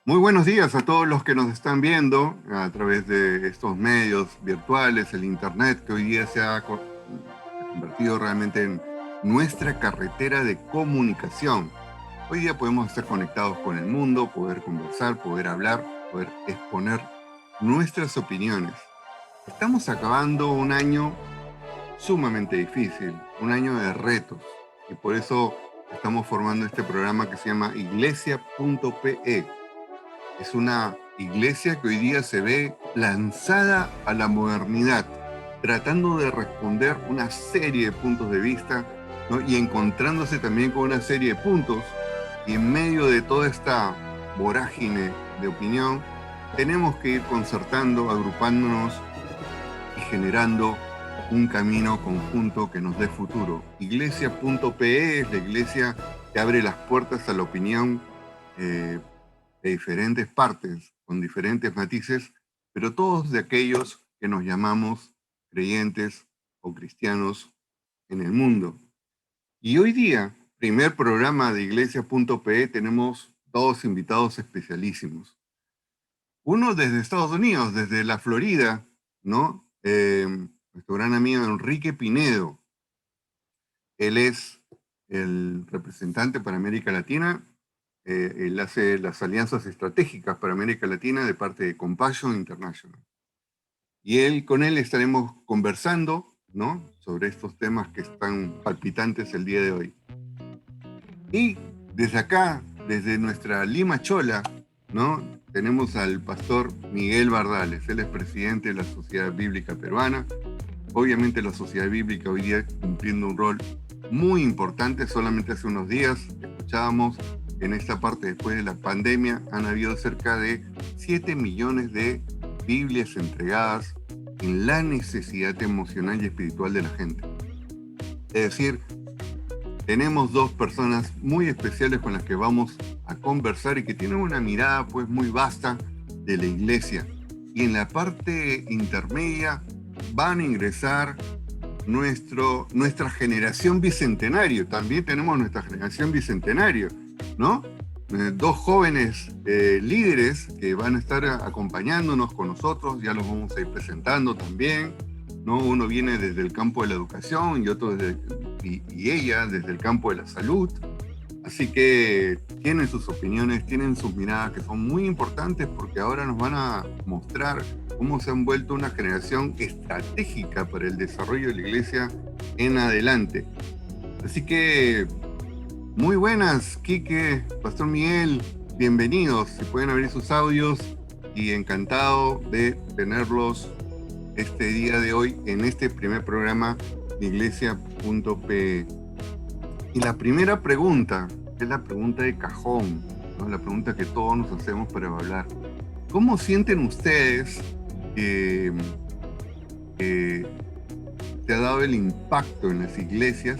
Muy buenos días a todos los que nos están viendo a través de estos medios virtuales, el Internet, que hoy día se ha convertido realmente en nuestra carretera de comunicación. Hoy día podemos estar conectados con el mundo, poder conversar, poder hablar, poder exponer nuestras opiniones. Estamos acabando un año sumamente difícil, un año de retos, y por eso estamos formando este programa que se llama Iglesia.pe. Es una iglesia que hoy día se ve lanzada a la modernidad, tratando de responder una serie de puntos de vista, ¿no? Y encontrándose también con una serie de puntos. Y en medio de toda esta vorágine de opinión, tenemos que ir concertando, agrupándonos y generando un camino conjunto que nos dé futuro. Iglesia.pe es la iglesia que abre las puertas a la opinión eh, de diferentes partes, con diferentes matices, pero todos de aquellos que nos llamamos creyentes o cristianos en el mundo. Y hoy día, primer programa de Iglesia.pe, tenemos dos invitados especialísimos. Uno desde Estados Unidos, desde la Florida, ¿no? Nuestro gran amigo Enrique Pinedo. Él es el representante para América Latina. Él hace las alianzas estratégicas para América Latina de parte de Compassion International. Y con él estaremos conversando, ¿no? Sobre estos temas que están palpitantes el día de hoy. Y desde acá, desde nuestra Lima Chola, ¿no? Tenemos al pastor Miguel Bardales. Él es presidente de la Sociedad Bíblica Peruana. Obviamente la Sociedad Bíblica hoy día cumpliendo un rol muy importante. Solamente hace unos días escuchábamos en esta parte después de la pandemia han habido cerca de 7 millones de Biblias entregadas en la necesidad emocional y espiritual de la gente. Es decir, tenemos dos personas muy especiales con las que vamos a conversar y que tienen una mirada pues muy vasta de la iglesia. Y en la parte intermedia van a ingresar nuestra generación bicentenario. También tenemos nuestra generación bicentenario, ¿no? Dos jóvenes líderes que van a estar acompañándonos con nosotros, ya los vamos a ir presentando también, ¿no? Uno viene desde el campo de la educación y otro y ella desde el campo de la salud. Así que tienen sus opiniones, tienen sus miradas que son muy importantes porque ahora nos van a mostrar cómo se han vuelto una generación estratégica para el desarrollo de la iglesia en adelante. Así que muy buenas, Quique, Pastor Miguel, bienvenidos. Si pueden abrir sus audios y encantado de tenerlos este día de hoy en este primer programa de Iglesia.pe. Y la primera pregunta es la pregunta de cajón, ¿no? La pregunta que todos nos hacemos para hablar. ¿Cómo sienten ustedes que se ha dado el impacto en las iglesias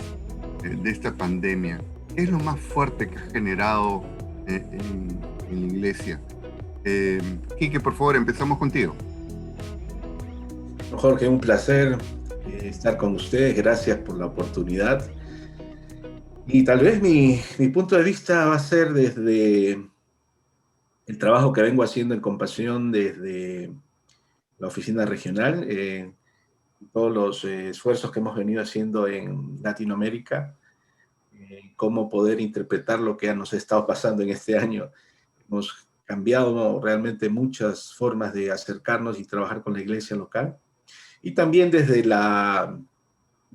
de esta pandemia? ¿Qué es lo más fuerte que ha generado en la iglesia? Quique, por favor, empezamos contigo. Jorge, un placer estar con ustedes. Gracias por la oportunidad. Y tal vez mi punto de vista va a ser desde el trabajo que vengo haciendo en Compasión desde la oficina regional, todos los esfuerzos que hemos venido haciendo en Latinoamérica, cómo poder interpretar lo que nos ha estado pasando en este año. Hemos cambiado realmente muchas formas de acercarnos y trabajar con la iglesia local. Y también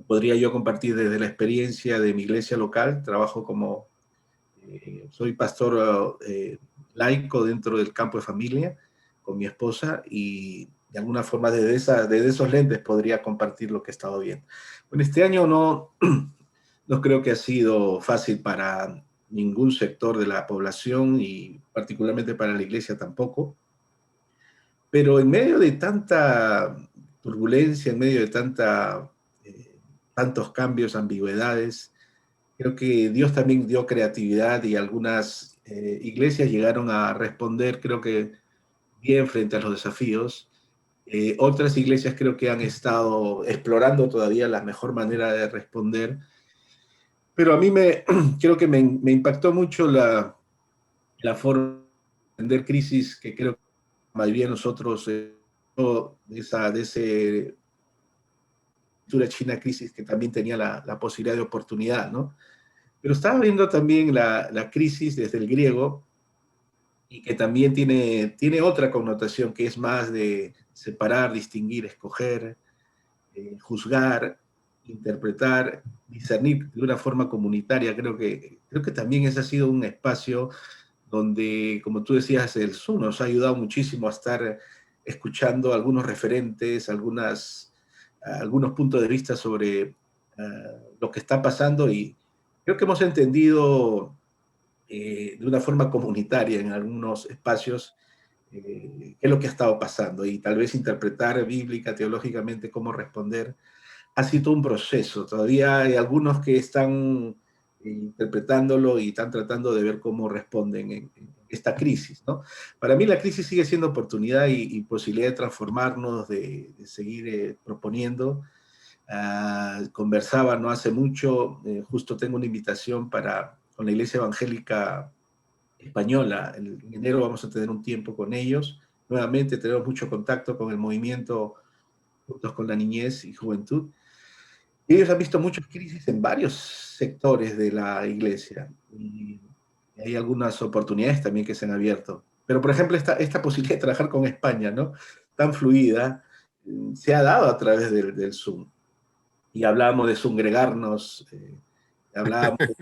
podría yo compartir desde la experiencia de mi iglesia local. Trabajo soy pastor laico dentro del campo de familia con mi esposa y de alguna forma desde esos lentes podría compartir lo que he estado viendo. Bueno, este año no creo que ha sido fácil para ningún sector de la población y particularmente para la iglesia tampoco, pero en medio de tanta turbulencia, en medio de tantos cambios, ambigüedades, creo que Dios también dio creatividad y algunas iglesias llegaron a responder, creo que bien frente a los desafíos. Otras iglesias creo que han estado explorando todavía la mejor manera de responder, pero creo que me impactó mucho la forma entender crisis que creo que la mayoría de nosotros, de ese cultura china crisis que también tenía la posibilidad de oportunidad, ¿no? Pero estaba viendo también la crisis desde el griego y que también tiene otra connotación que es más de separar, distinguir, escoger, juzgar, interpretar, discernir de una forma comunitaria. Creo que también ese ha sido un espacio donde, como tú decías, el Zoom nos ha ayudado muchísimo a estar escuchando algunos referentes, algunos puntos de vista sobre lo que está pasando y creo que hemos entendido de una forma comunitaria en algunos espacios qué es lo que ha estado pasando y tal vez interpretar bíblica, teológicamente, cómo responder. Ha sido un proceso. Todavía hay algunos que están interpretándolo y están tratando de ver cómo responden en esta crisis, ¿no? Para mí la crisis sigue siendo oportunidad posibilidad de transformarnos, de seguir proponiendo. Conversaba no hace mucho, justo tengo una invitación con la Iglesia Evangélica Española. En enero vamos a tener un tiempo con ellos. Nuevamente tenemos mucho contacto con el movimiento Juntos con la Niñez y Juventud. Y ellos han visto muchas crisis en varios sectores de la iglesia. Y hay algunas oportunidades también que se han abierto. Pero, por ejemplo, esta posibilidad de trabajar con España, ¿no? Tan fluida, se ha dado a través del Zoom. Y hablábamos de zungregarnos, hablábamos de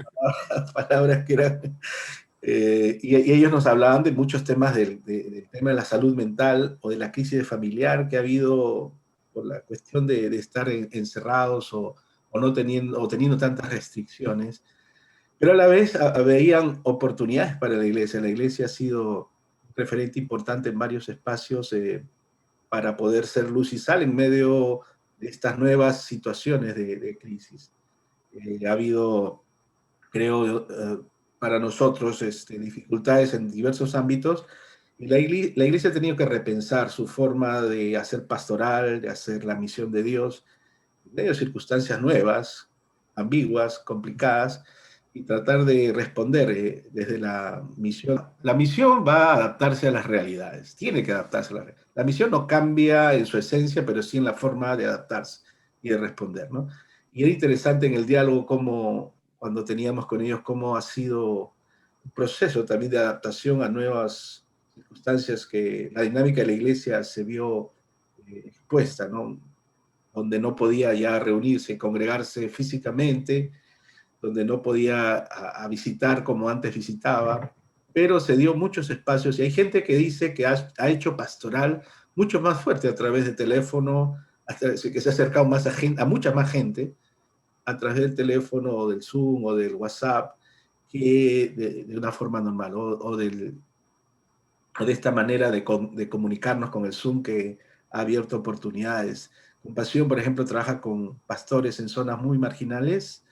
palabras que eran... y ellos nos hablaban de muchos temas del tema de la salud mental o de la crisis familiar que ha habido por la cuestión de estar encerrados o no teniendo, o teniendo tantas restricciones. Pero a la vez veían oportunidades para la iglesia. La iglesia ha sido un referente importante en varios espacios para poder ser luz y sal en medio de estas nuevas situaciones de crisis. Ha habido, creo, para nosotros dificultades en diversos ámbitos y la iglesia ha tenido que repensar su forma de hacer pastoral, de hacer la misión de Dios, en medio de circunstancias nuevas, ambiguas, complicadas, y tratar de responder desde la misión. La misión va a adaptarse a las realidades, tiene que adaptarse a las realidades. La misión no cambia en su esencia, pero sí en la forma de adaptarse y de responder, ¿no? Y era interesante en el diálogo cuando teníamos con ellos, cómo ha sido un proceso también de adaptación a nuevas circunstancias que la dinámica de la iglesia se vio expuesta, ¿no? Donde no podía ya reunirse, congregarse físicamente, donde no podía visitar como antes visitaba, pero se dio muchos espacios y hay gente que dice que ha hecho pastoral mucho más fuerte a través de teléfono, hasta que se ha acercado más a mucha más gente a través del teléfono o del Zoom o del WhatsApp que de una forma normal o de esta manera de comunicarnos con el Zoom que ha abierto oportunidades. Compasión, por ejemplo, trabaja con pastores en zonas muy marginales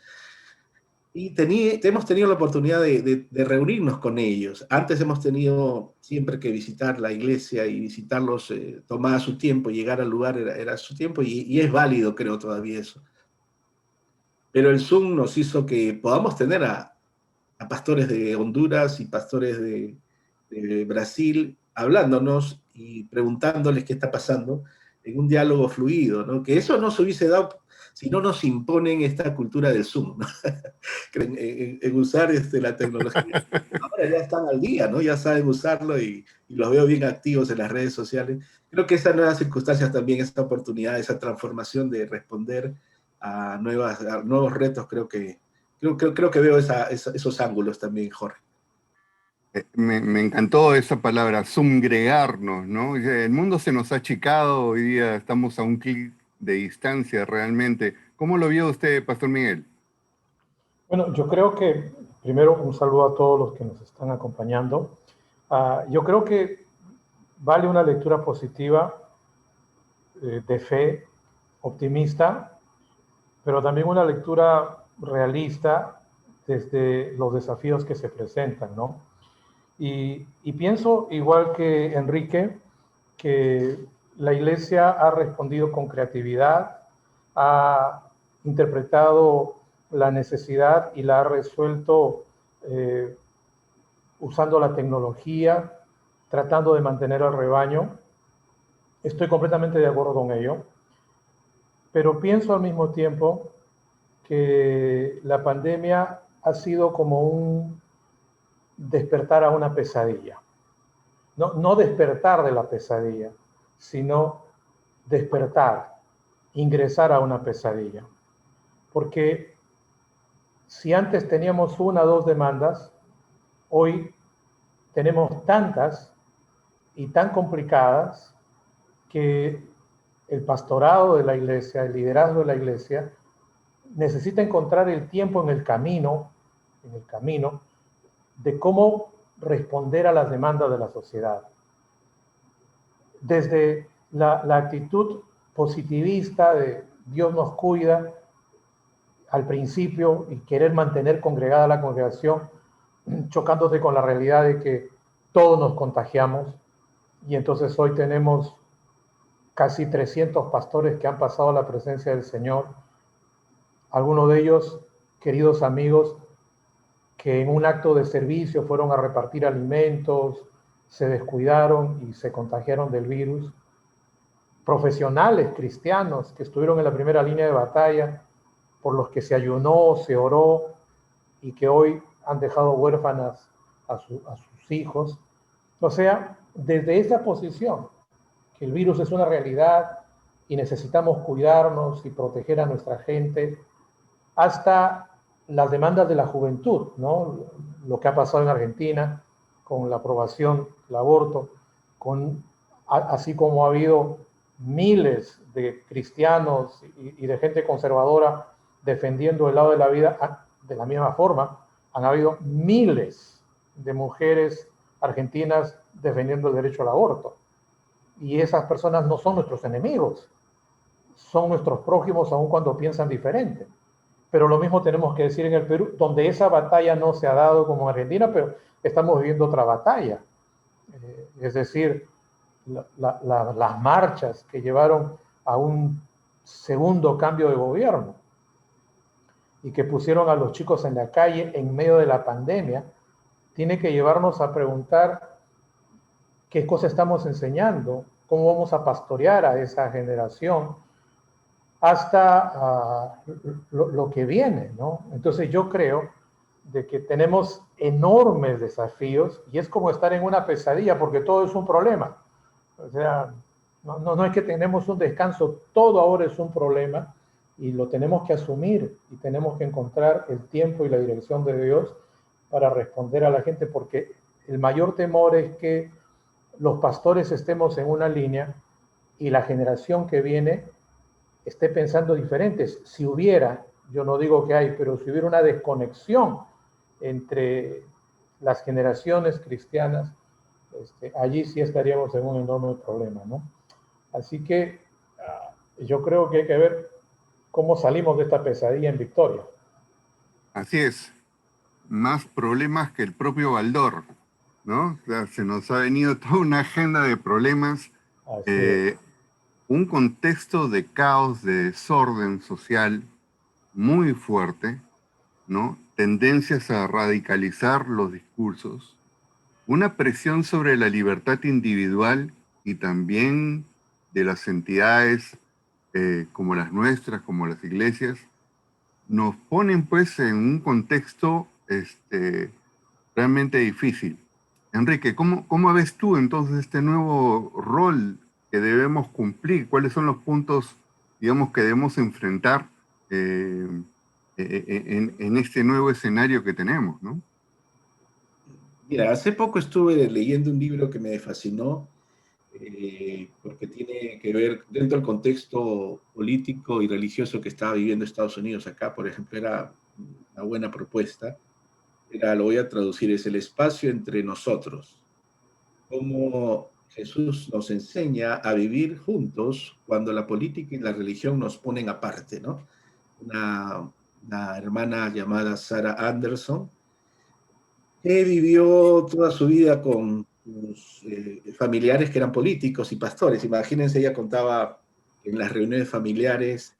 y hemos tenido la oportunidad de reunirnos con ellos. Antes hemos tenido siempre que visitar la iglesia y visitarlos, tomaba su tiempo, llegar al lugar era su tiempo y es válido, creo, todavía eso. Pero el Zoom nos hizo que podamos tener a pastores de Honduras y pastores de Brasil hablándonos y preguntándoles qué está pasando en un diálogo fluido, ¿no? Que eso no se hubiese dado si no nos imponen esta cultura del Zoom, ¿no? en usar la tecnología. Ahora ya están al día, ¿no? Ya saben usarlo y los veo bien activos en las redes sociales. Creo que esas nuevas circunstancias también, esta oportunidad, esa transformación de responder a nuevos retos, creo que veo esos ángulos también, Jorge. Me encantó esa palabra, zungregarnos, ¿no? El mundo se nos ha achicado, hoy día estamos a un clic de distancia realmente. ¿Cómo lo vio usted, Pastor Miguel? Bueno, yo creo que, primero, un saludo a todos los que nos están acompañando. Yo creo que vale una lectura positiva, de fe, optimista, pero también una lectura realista desde los desafíos que se presentan, ¿no? Y pienso, igual que Enrique, que la Iglesia ha respondido con creatividad, ha interpretado la necesidad y la ha resuelto usando la tecnología tratando de mantener al rebaño. Estoy completamente de acuerdo con ello, pero pienso al mismo tiempo que la pandemia ha sido como un despertar a una pesadilla. No despertar de la pesadilla, sino despertar, ingresar a una pesadilla. Porque si antes teníamos una o dos demandas, hoy tenemos tantas y tan complicadas que el pastorado de la iglesia, el liderazgo de la iglesia, necesita encontrar el tiempo en el camino de cómo responder a las demandas de la sociedad. Desde la actitud positivista de Dios nos cuida al principio y querer mantener congregada la congregación, chocándose con la realidad de que todos nos contagiamos, y entonces hoy tenemos casi 300 pastores que han pasado a la presencia del Señor, algunos de ellos queridos amigos que en un acto de servicio fueron a repartir alimentos, se descuidaron y se contagiaron del virus. Profesionales cristianos que estuvieron en la primera línea de batalla, por los que se ayunó, se oró y que hoy han dejado huérfanas a sus hijos. O sea, desde esa posición, que el virus es una realidad y necesitamos cuidarnos y proteger a nuestra gente, hasta las demandas de la juventud, ¿no? Lo que ha pasado en Argentina con la aprobación del aborto, así como ha habido miles de cristianos y de gente conservadora defendiendo el lado de la vida, de la misma forma, han habido miles de mujeres argentinas defendiendo el derecho al aborto. Y esas personas no son nuestros enemigos, son nuestros prójimos aun cuando piensan diferente. Pero lo mismo tenemos que decir en el Perú, donde esa batalla no se ha dado como en Argentina, pero estamos viviendo otra batalla. Es decir, las marchas que llevaron a un segundo cambio de gobierno y que pusieron a los chicos en la calle en medio de la pandemia, tiene que llevarnos a preguntar qué cosa estamos enseñando, cómo vamos a pastorear a esa generación hasta lo que viene, ¿no? Entonces yo creo de que tenemos enormes desafíos y es como estar en una pesadilla porque todo es un problema. O sea, no es que tenemos un descanso, todo ahora es un problema y lo tenemos que asumir y tenemos que encontrar el tiempo y la dirección de Dios para responder a la gente, porque el mayor temor es que los pastores estemos en una línea y la generación que viene esté pensando diferentes. Si hubiera, yo no digo que hay, pero si hubiera una desconexión entre las generaciones cristianas, allí sí estaríamos en un enorme problema, ¿no? Así que yo creo que hay que ver cómo salimos de esta pesadilla en victoria. Así es, más problemas que el propio Baldor, ¿no? O sea, se nos ha venido toda una agenda de problemas, un contexto de caos, de desorden social muy fuerte, ¿no? Tendencias a radicalizar los discursos, una presión sobre la libertad individual y también de las entidades como las nuestras, como las iglesias, nos ponen pues en un contexto realmente difícil. Enrique, ¿cómo ves tú entonces este nuevo rol que debemos cumplir? ¿Cuáles son los puntos, digamos, que debemos enfrentar en este nuevo escenario que tenemos, ¿no? Mira, hace poco estuve leyendo un libro que me fascinó, porque tiene que ver dentro del contexto político y religioso que estaba viviendo Estados Unidos. Acá, por ejemplo, era una buena propuesta. Lo voy a traducir, es el espacio entre nosotros. Cómo Jesús nos enseña a vivir juntos cuando la política y la religión nos ponen aparte, ¿no? Una hermana llamada Sarah Anderson, que vivió toda su vida con sus familiares que eran políticos y pastores. Imagínense, ella contaba en las reuniones familiares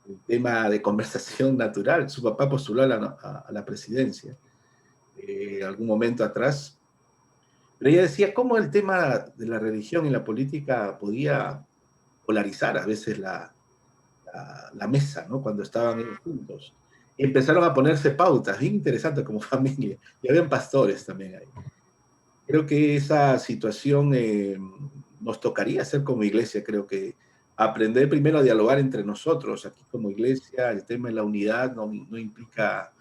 el tema de conversación natural. Su papá postuló a la presidencia algún momento atrás, Pero ella decía cómo el tema de la religión y la política podía polarizar a veces la mesa, ¿no? Cuando estaban ellos juntos. Y empezaron a ponerse pautas, bien interesantes como familia. Y habían pastores también ahí. Creo que esa situación nos tocaría hacer como iglesia, creo que aprender primero a dialogar entre nosotros, aquí como iglesia, el tema de la unidad no implica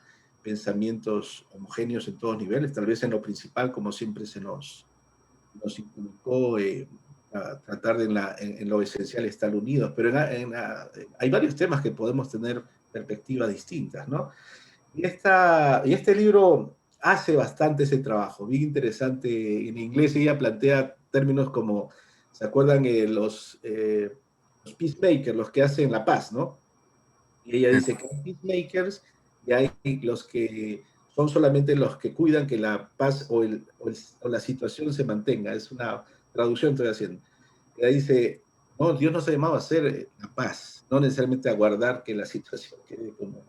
pensamientos homogéneos en todos niveles, tal vez en lo principal, como siempre nos inculcó, a tratar de en lo esencial estar unidos, pero hay varios temas que podemos tener perspectivas distintas, ¿no? Y este libro hace bastante ese trabajo, bien interesante. En inglés ella plantea términos como, ¿se acuerdan los peacemakers, los que hacen la paz, ¿no? Y ella dice que hay peacemakers y hay los que son solamente los que cuidan que la paz o la situación se mantenga. Es una traducción que estoy haciendo. Ella dice, no, Dios nos ha llamado a hacer la paz, no necesariamente a guardar que la situación quede como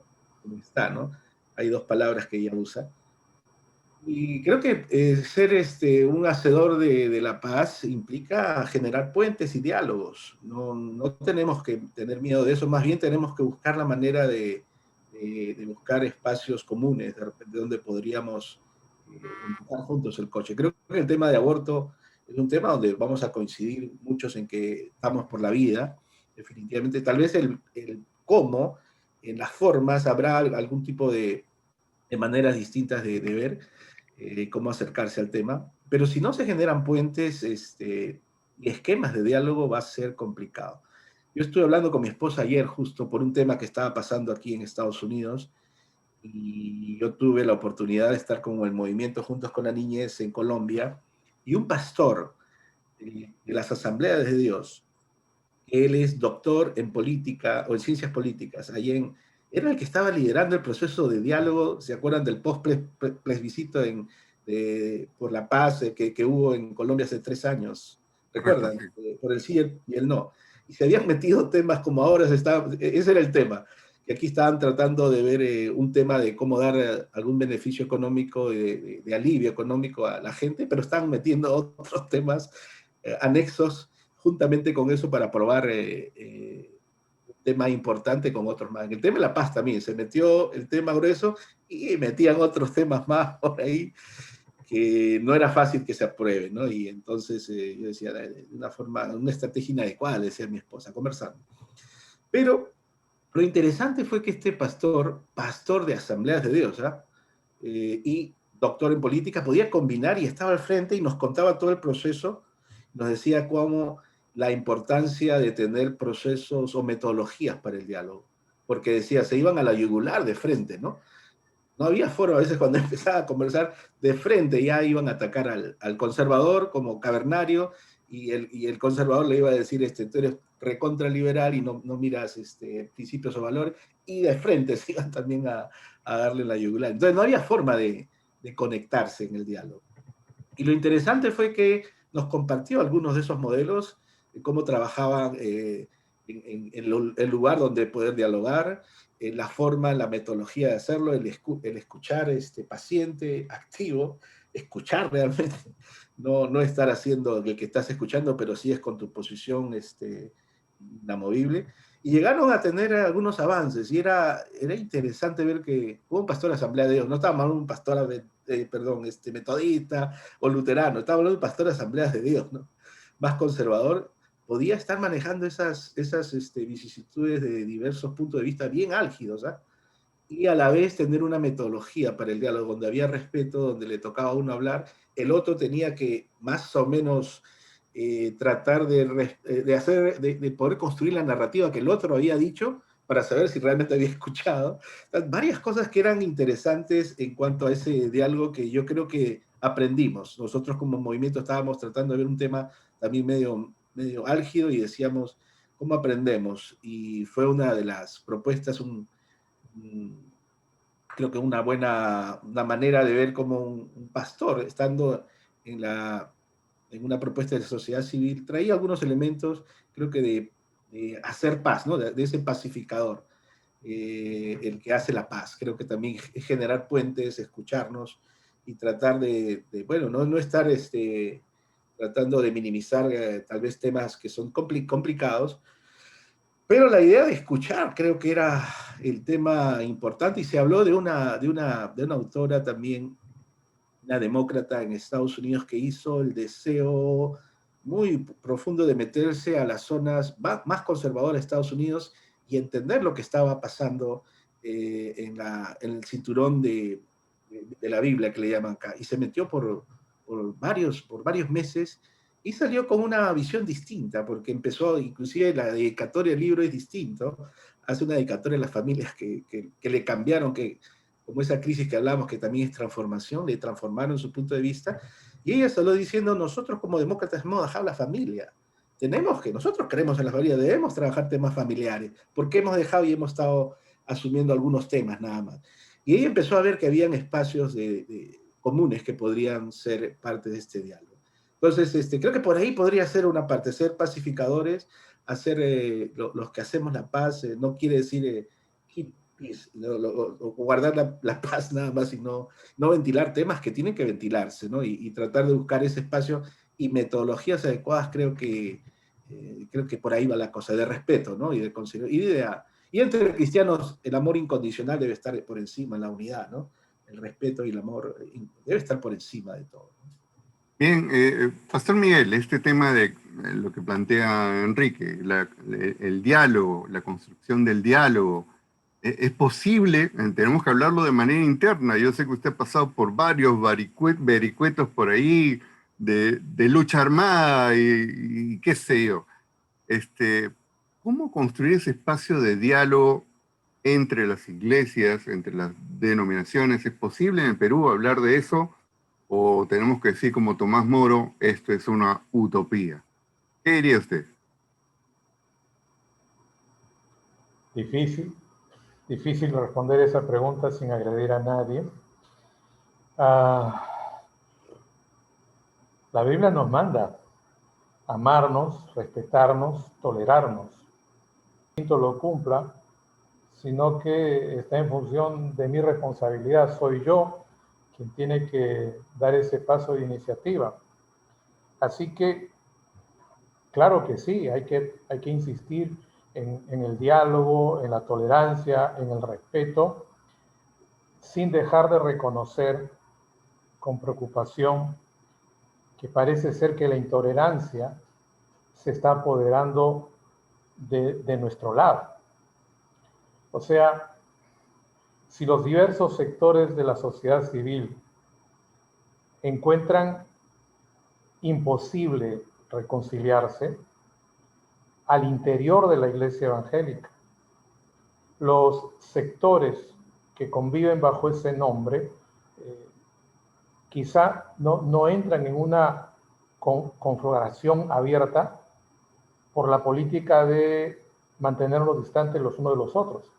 está, ¿no? Hay dos palabras que ella usa. Y creo que ser un hacedor de la paz implica generar puentes y diálogos. No tenemos que tener miedo de eso, más bien tenemos que buscar la manera de buscar espacios comunes, de repente donde podríamos empujar juntos el coche. Creo que el tema de aborto es un tema donde vamos a coincidir muchos en que estamos por la vida, definitivamente. Tal vez el cómo, en las formas, habrá algún tipo de maneras distintas de ver cómo acercarse al tema, pero si no se generan puentes y esquemas de diálogo va a ser complicado. Yo estuve hablando con mi esposa ayer justo por un tema que estaba pasando aquí en Estados Unidos y yo tuve la oportunidad de estar con el movimiento Juntos con la Niñez en Colombia y un pastor de las Asambleas de Dios, él es doctor en política o en ciencias políticas, era el que estaba liderando el proceso de diálogo, ¿se acuerdan del post-plebiscito por la paz que hubo en Colombia hace 3 años? correcto, ¿Recuerdan? sí. Por el sí y el no. Y se habían metido temas como ahora ese era el tema, que aquí estaban tratando de ver un tema de cómo dar algún beneficio económico, de alivio económico a la gente, pero estaban metiendo otros temas anexos juntamente con eso para probar un tema importante con otros más. El tema de la paz también, se metió el tema grueso y metían otros temas más por ahí que no era fácil que se aprueben, ¿no? Y entonces yo decía, de una forma, una estrategia inadecuada, decía mi esposa, conversando. Pero lo interesante fue que este pastor de Asambleas de Dios, ¿ah? Y doctor en política, podía combinar y estaba al frente y nos contaba todo el proceso, nos decía cómo la importancia de tener procesos o metodologías para el diálogo, porque decía, se iban a la yugular de frente, ¿no? No había foro a veces cuando empezaba a conversar de frente, ya iban a atacar al conservador como cavernario y el conservador le iba a decir, tú eres recontraliberal y no miras principios o valores, y de frente se iban también a darle la yugular. Entonces no había forma de conectarse en el diálogo. Y lo interesante fue que nos compartió algunos de esos modelos, cómo trabajaban el lugar donde poder dialogar, la forma, la metodología de hacerlo, el escuchar paciente activo, escuchar realmente, no estar haciendo el que estás escuchando, pero sí es con tu posición inamovible. Y llegaron a tener algunos avances y era interesante ver que hubo un pastor de Asamblea de Dios, no estaba mal un pastor, perdón, metodista o luterano, estaba hablando de un pastor de Asambleas de Dios, ¿no? Más conservador, podía estar manejando esas vicisitudes de diversos puntos de vista bien álgidos, ¿ah? Y a la vez tener una metodología para el diálogo, donde había respeto, donde le tocaba a uno hablar, el otro tenía que más o menos tratar de poder construir la narrativa que el otro había dicho para saber si realmente había escuchado. Varias cosas que eran interesantes en cuanto a ese diálogo que yo creo que aprendimos. Nosotros como movimiento estábamos tratando de ver un tema también medio álgido y decíamos, ¿cómo aprendemos? Y fue una de las propuestas, creo que una manera de ver como un pastor, estando en una propuesta de sociedad civil, traía algunos elementos, creo que de hacer paz, ¿no? De ese pacificador, el que hace la paz. Creo que también es generar puentes, escucharnos y tratar bueno, no estar tratando de minimizar tal vez temas que son complicados, pero la idea de escuchar creo que era el tema importante, y se habló de una autora también, una demócrata en Estados Unidos, que hizo el deseo muy profundo de meterse a las zonas más conservadoras de Estados Unidos y entender lo que estaba pasando en el cinturón de la Biblia, que le llaman acá, y se metió por varios meses y salió con una visión distinta, porque empezó, inclusive la dedicatoria del libro es distinto, hace una dedicatoria a las familias que le cambiaron, como esa crisis que hablamos, que también es transformación, le transformaron su punto de vista, y ella salió diciendo: nosotros como demócratas hemos dejado la familia, nosotros creemos en la familia, debemos trabajar temas familiares, porque hemos dejado y hemos estado asumiendo algunos temas nada más. Y ella empezó a ver que habían espacios comunes que podrían ser parte de este diálogo. Entonces, creo que por ahí podría ser una parte, ser pacificadores, hacer los que hacemos la paz. No quiere decir keep peace, o guardar la paz nada más, y no ventilar temas que tienen que ventilarse, ¿no? Y tratar de buscar ese espacio y metodologías adecuadas. Creo que por ahí va la cosa, de respeto, ¿no? Y entre cristianos el amor incondicional debe estar por encima, en la unidad, ¿no? El respeto y el amor debe estar por encima de todo. Bien, Pastor Miguel, este tema de lo que plantea Enrique, el diálogo, la construcción del diálogo, ¿es posible? Tenemos que hablarlo de manera interna. Yo sé que usted ha pasado por varios vericuetos por ahí de lucha armada y qué sé yo. ¿Cómo construir ese espacio de diálogo entre las iglesias, entre las denominaciones? ¿Es posible en el Perú hablar de eso? ¿O tenemos que decir, como Tomás Moro, esto es una utopía? ¿Qué diría usted? Difícil responder esa pregunta sin agredir a nadie. La Biblia nos manda amarnos, respetarnos, tolerarnos. No lo cumpla, sino que está en función de mi responsabilidad. Soy yo quien tiene que dar ese paso de iniciativa. Así que, claro que sí, hay que insistir en el diálogo, en la tolerancia, en el respeto, sin dejar de reconocer con preocupación que parece ser que la intolerancia se está apoderando de nuestro lado. O sea, si los diversos sectores de la sociedad civil encuentran imposible reconciliarse al interior de la iglesia evangélica, los sectores que conviven bajo ese nombre quizá no entran en una conflagración abierta por la política de mantenernos distantes los unos de los otros.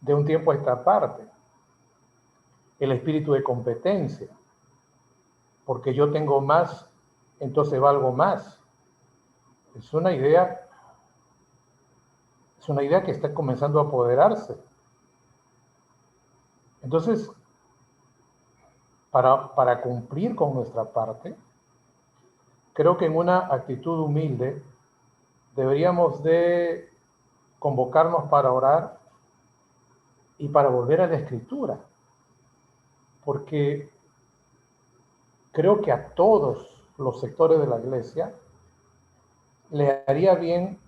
De un tiempo a esta parte, el espíritu de competencia, porque yo tengo más, entonces valgo más. Es una idea que está comenzando a apoderarse. Entonces, para cumplir con nuestra parte, creo que en una actitud humilde deberíamos de convocarnos para orar y para volver a la Escritura, porque creo que a todos los sectores de la iglesia le haría bien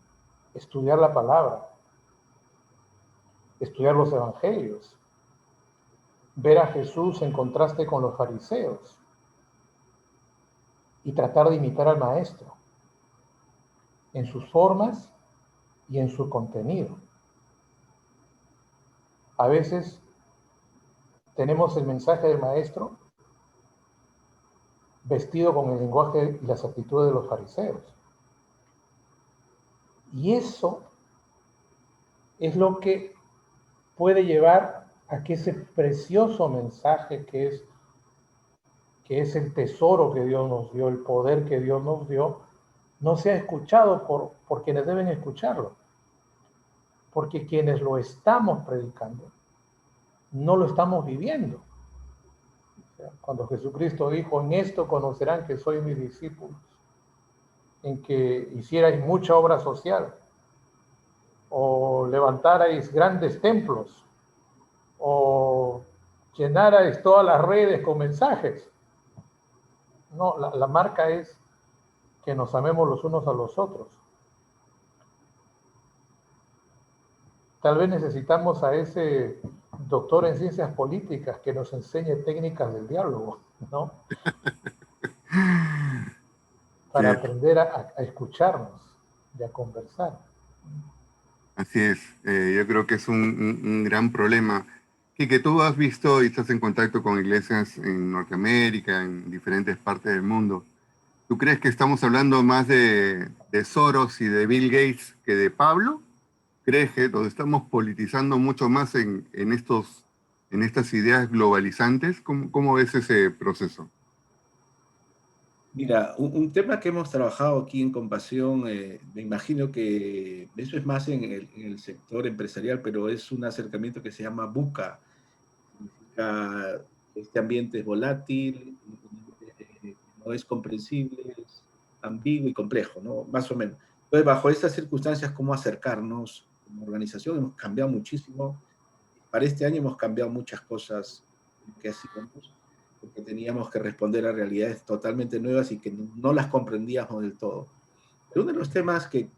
estudiar la palabra, estudiar los evangelios, ver a Jesús en contraste con los fariseos y tratar de imitar al maestro en sus formas y en su contenido. A veces tenemos el mensaje del maestro vestido con el lenguaje y las actitudes de los fariseos. Y eso es lo que puede llevar a que ese precioso mensaje que es el tesoro que Dios nos dio, el poder que Dios nos dio, no sea escuchado por quienes deben escucharlo. Porque quienes lo estamos predicando, no lo estamos viviendo. sea, cuando Jesucristo dijo, en esto conocerán que soy mis discípulos, en que hicierais mucha obra social, o levantarais grandes templos, o llenarais todas las redes con mensajes. No, la marca es que nos amemos los unos a los otros. Tal vez necesitamos a ese doctor en ciencias políticas que nos enseñe técnicas del diálogo, ¿no? Para Sí, aprender a escucharnos y a conversar. así es. Yo creo que es un gran problema. Que tú has visto y estás en contacto con iglesias en Norteamérica, en diferentes partes del mundo. ¿Tú crees que estamos hablando más de Soros y de Bill Gates que de Pablo? ¿Crees que nos estamos politizando mucho más en estas ideas globalizantes? ¿Cómo ves ese proceso? Mira, un tema que hemos trabajado aquí en Compasión, me imagino que eso es más en el sector empresarial, pero es un acercamiento que se llama VUCA. Significa este ambiente es volátil, no es comprensible, es ambiguo y complejo, ¿no? Más o menos. Entonces, bajo estas circunstancias, ¿cómo acercarnos como organización? Hemos cambiado muchísimo. Para este año hemos cambiado muchas cosas que hacíamos, porque teníamos que responder a realidades totalmente nuevas y que no las comprendíamos del todo. Pero uno de los temas que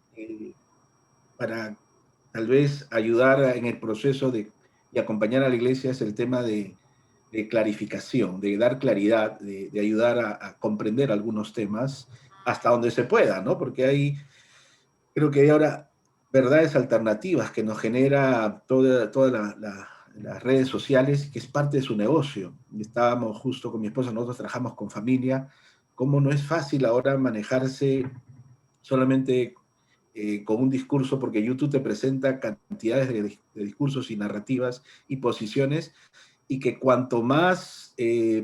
para tal vez ayudar en el proceso y acompañar a la iglesia es el tema de clarificación, de dar claridad, de ayudar a comprender algunos temas hasta donde se pueda, ¿no? Porque creo que hay ahora verdades alternativas que nos genera toda las redes sociales, que es parte de su negocio. Y estábamos justo con mi esposa, nosotros trabajamos con familia, cómo no es fácil ahora manejarse solamente con un discurso, porque YouTube te presenta cantidades de discursos y narrativas y posiciones, y que cuanto más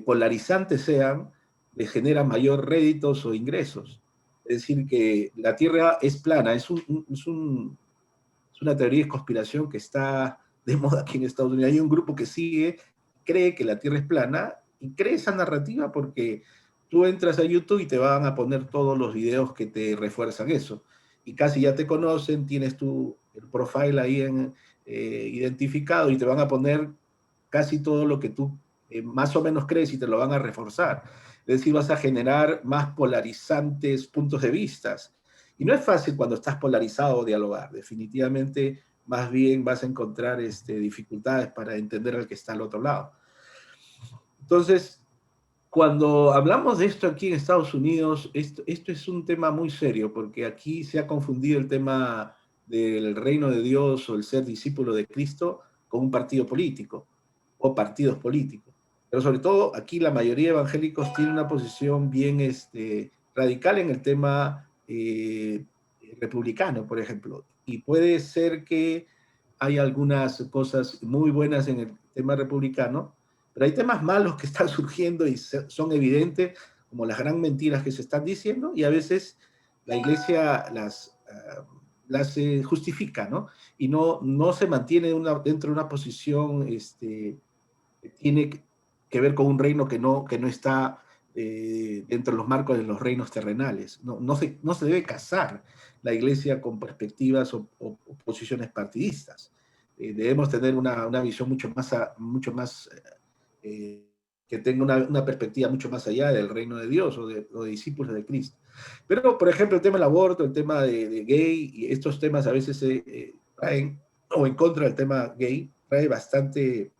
polarizantes sean, les genera mayor réditos o ingresos. Es decir, que la Tierra es plana, es una teoría de conspiración que está de moda aquí en Estados Unidos. Hay un grupo que cree que la Tierra es plana y cree esa narrativa porque tú entras a YouTube y te van a poner todos los videos que te refuerzan eso. Y casi ya te conocen, tienes el profile ahí identificado y te van a poner casi todo lo que tú más o menos crees y te lo van a reforzar. Es decir, vas a generar más polarizantes puntos de vista. Y no es fácil cuando estás polarizado dialogar. Definitivamente, más bien vas a encontrar dificultades para entender al que está al otro lado. Entonces, cuando hablamos de esto aquí en Estados Unidos, esto es un tema muy serio, porque aquí se ha confundido el tema del reino de Dios o el ser discípulo de Cristo con un partido político o partidos políticos. Pero sobre todo aquí la mayoría de evangélicos tiene una posición bien radical en el tema republicano, por ejemplo. Y puede ser que hay algunas cosas muy buenas en el tema republicano, pero hay temas malos que están surgiendo y son evidentes, como las gran mentiras que se están diciendo, y a veces la iglesia las justifica, ¿no? Y no se mantiene dentro de una posición que tiene que ver con un reino que no está dentro de los marcos de los reinos terrenales. No se debe casar la iglesia con perspectivas o posiciones partidistas. Debemos tener una visión mucho más que tenga una perspectiva mucho más allá del reino de Dios o de discípulos de Cristo. Pero, por ejemplo, el tema del aborto, el tema de gay, y estos temas a veces se traen, o en contra del tema gay, trae bastante,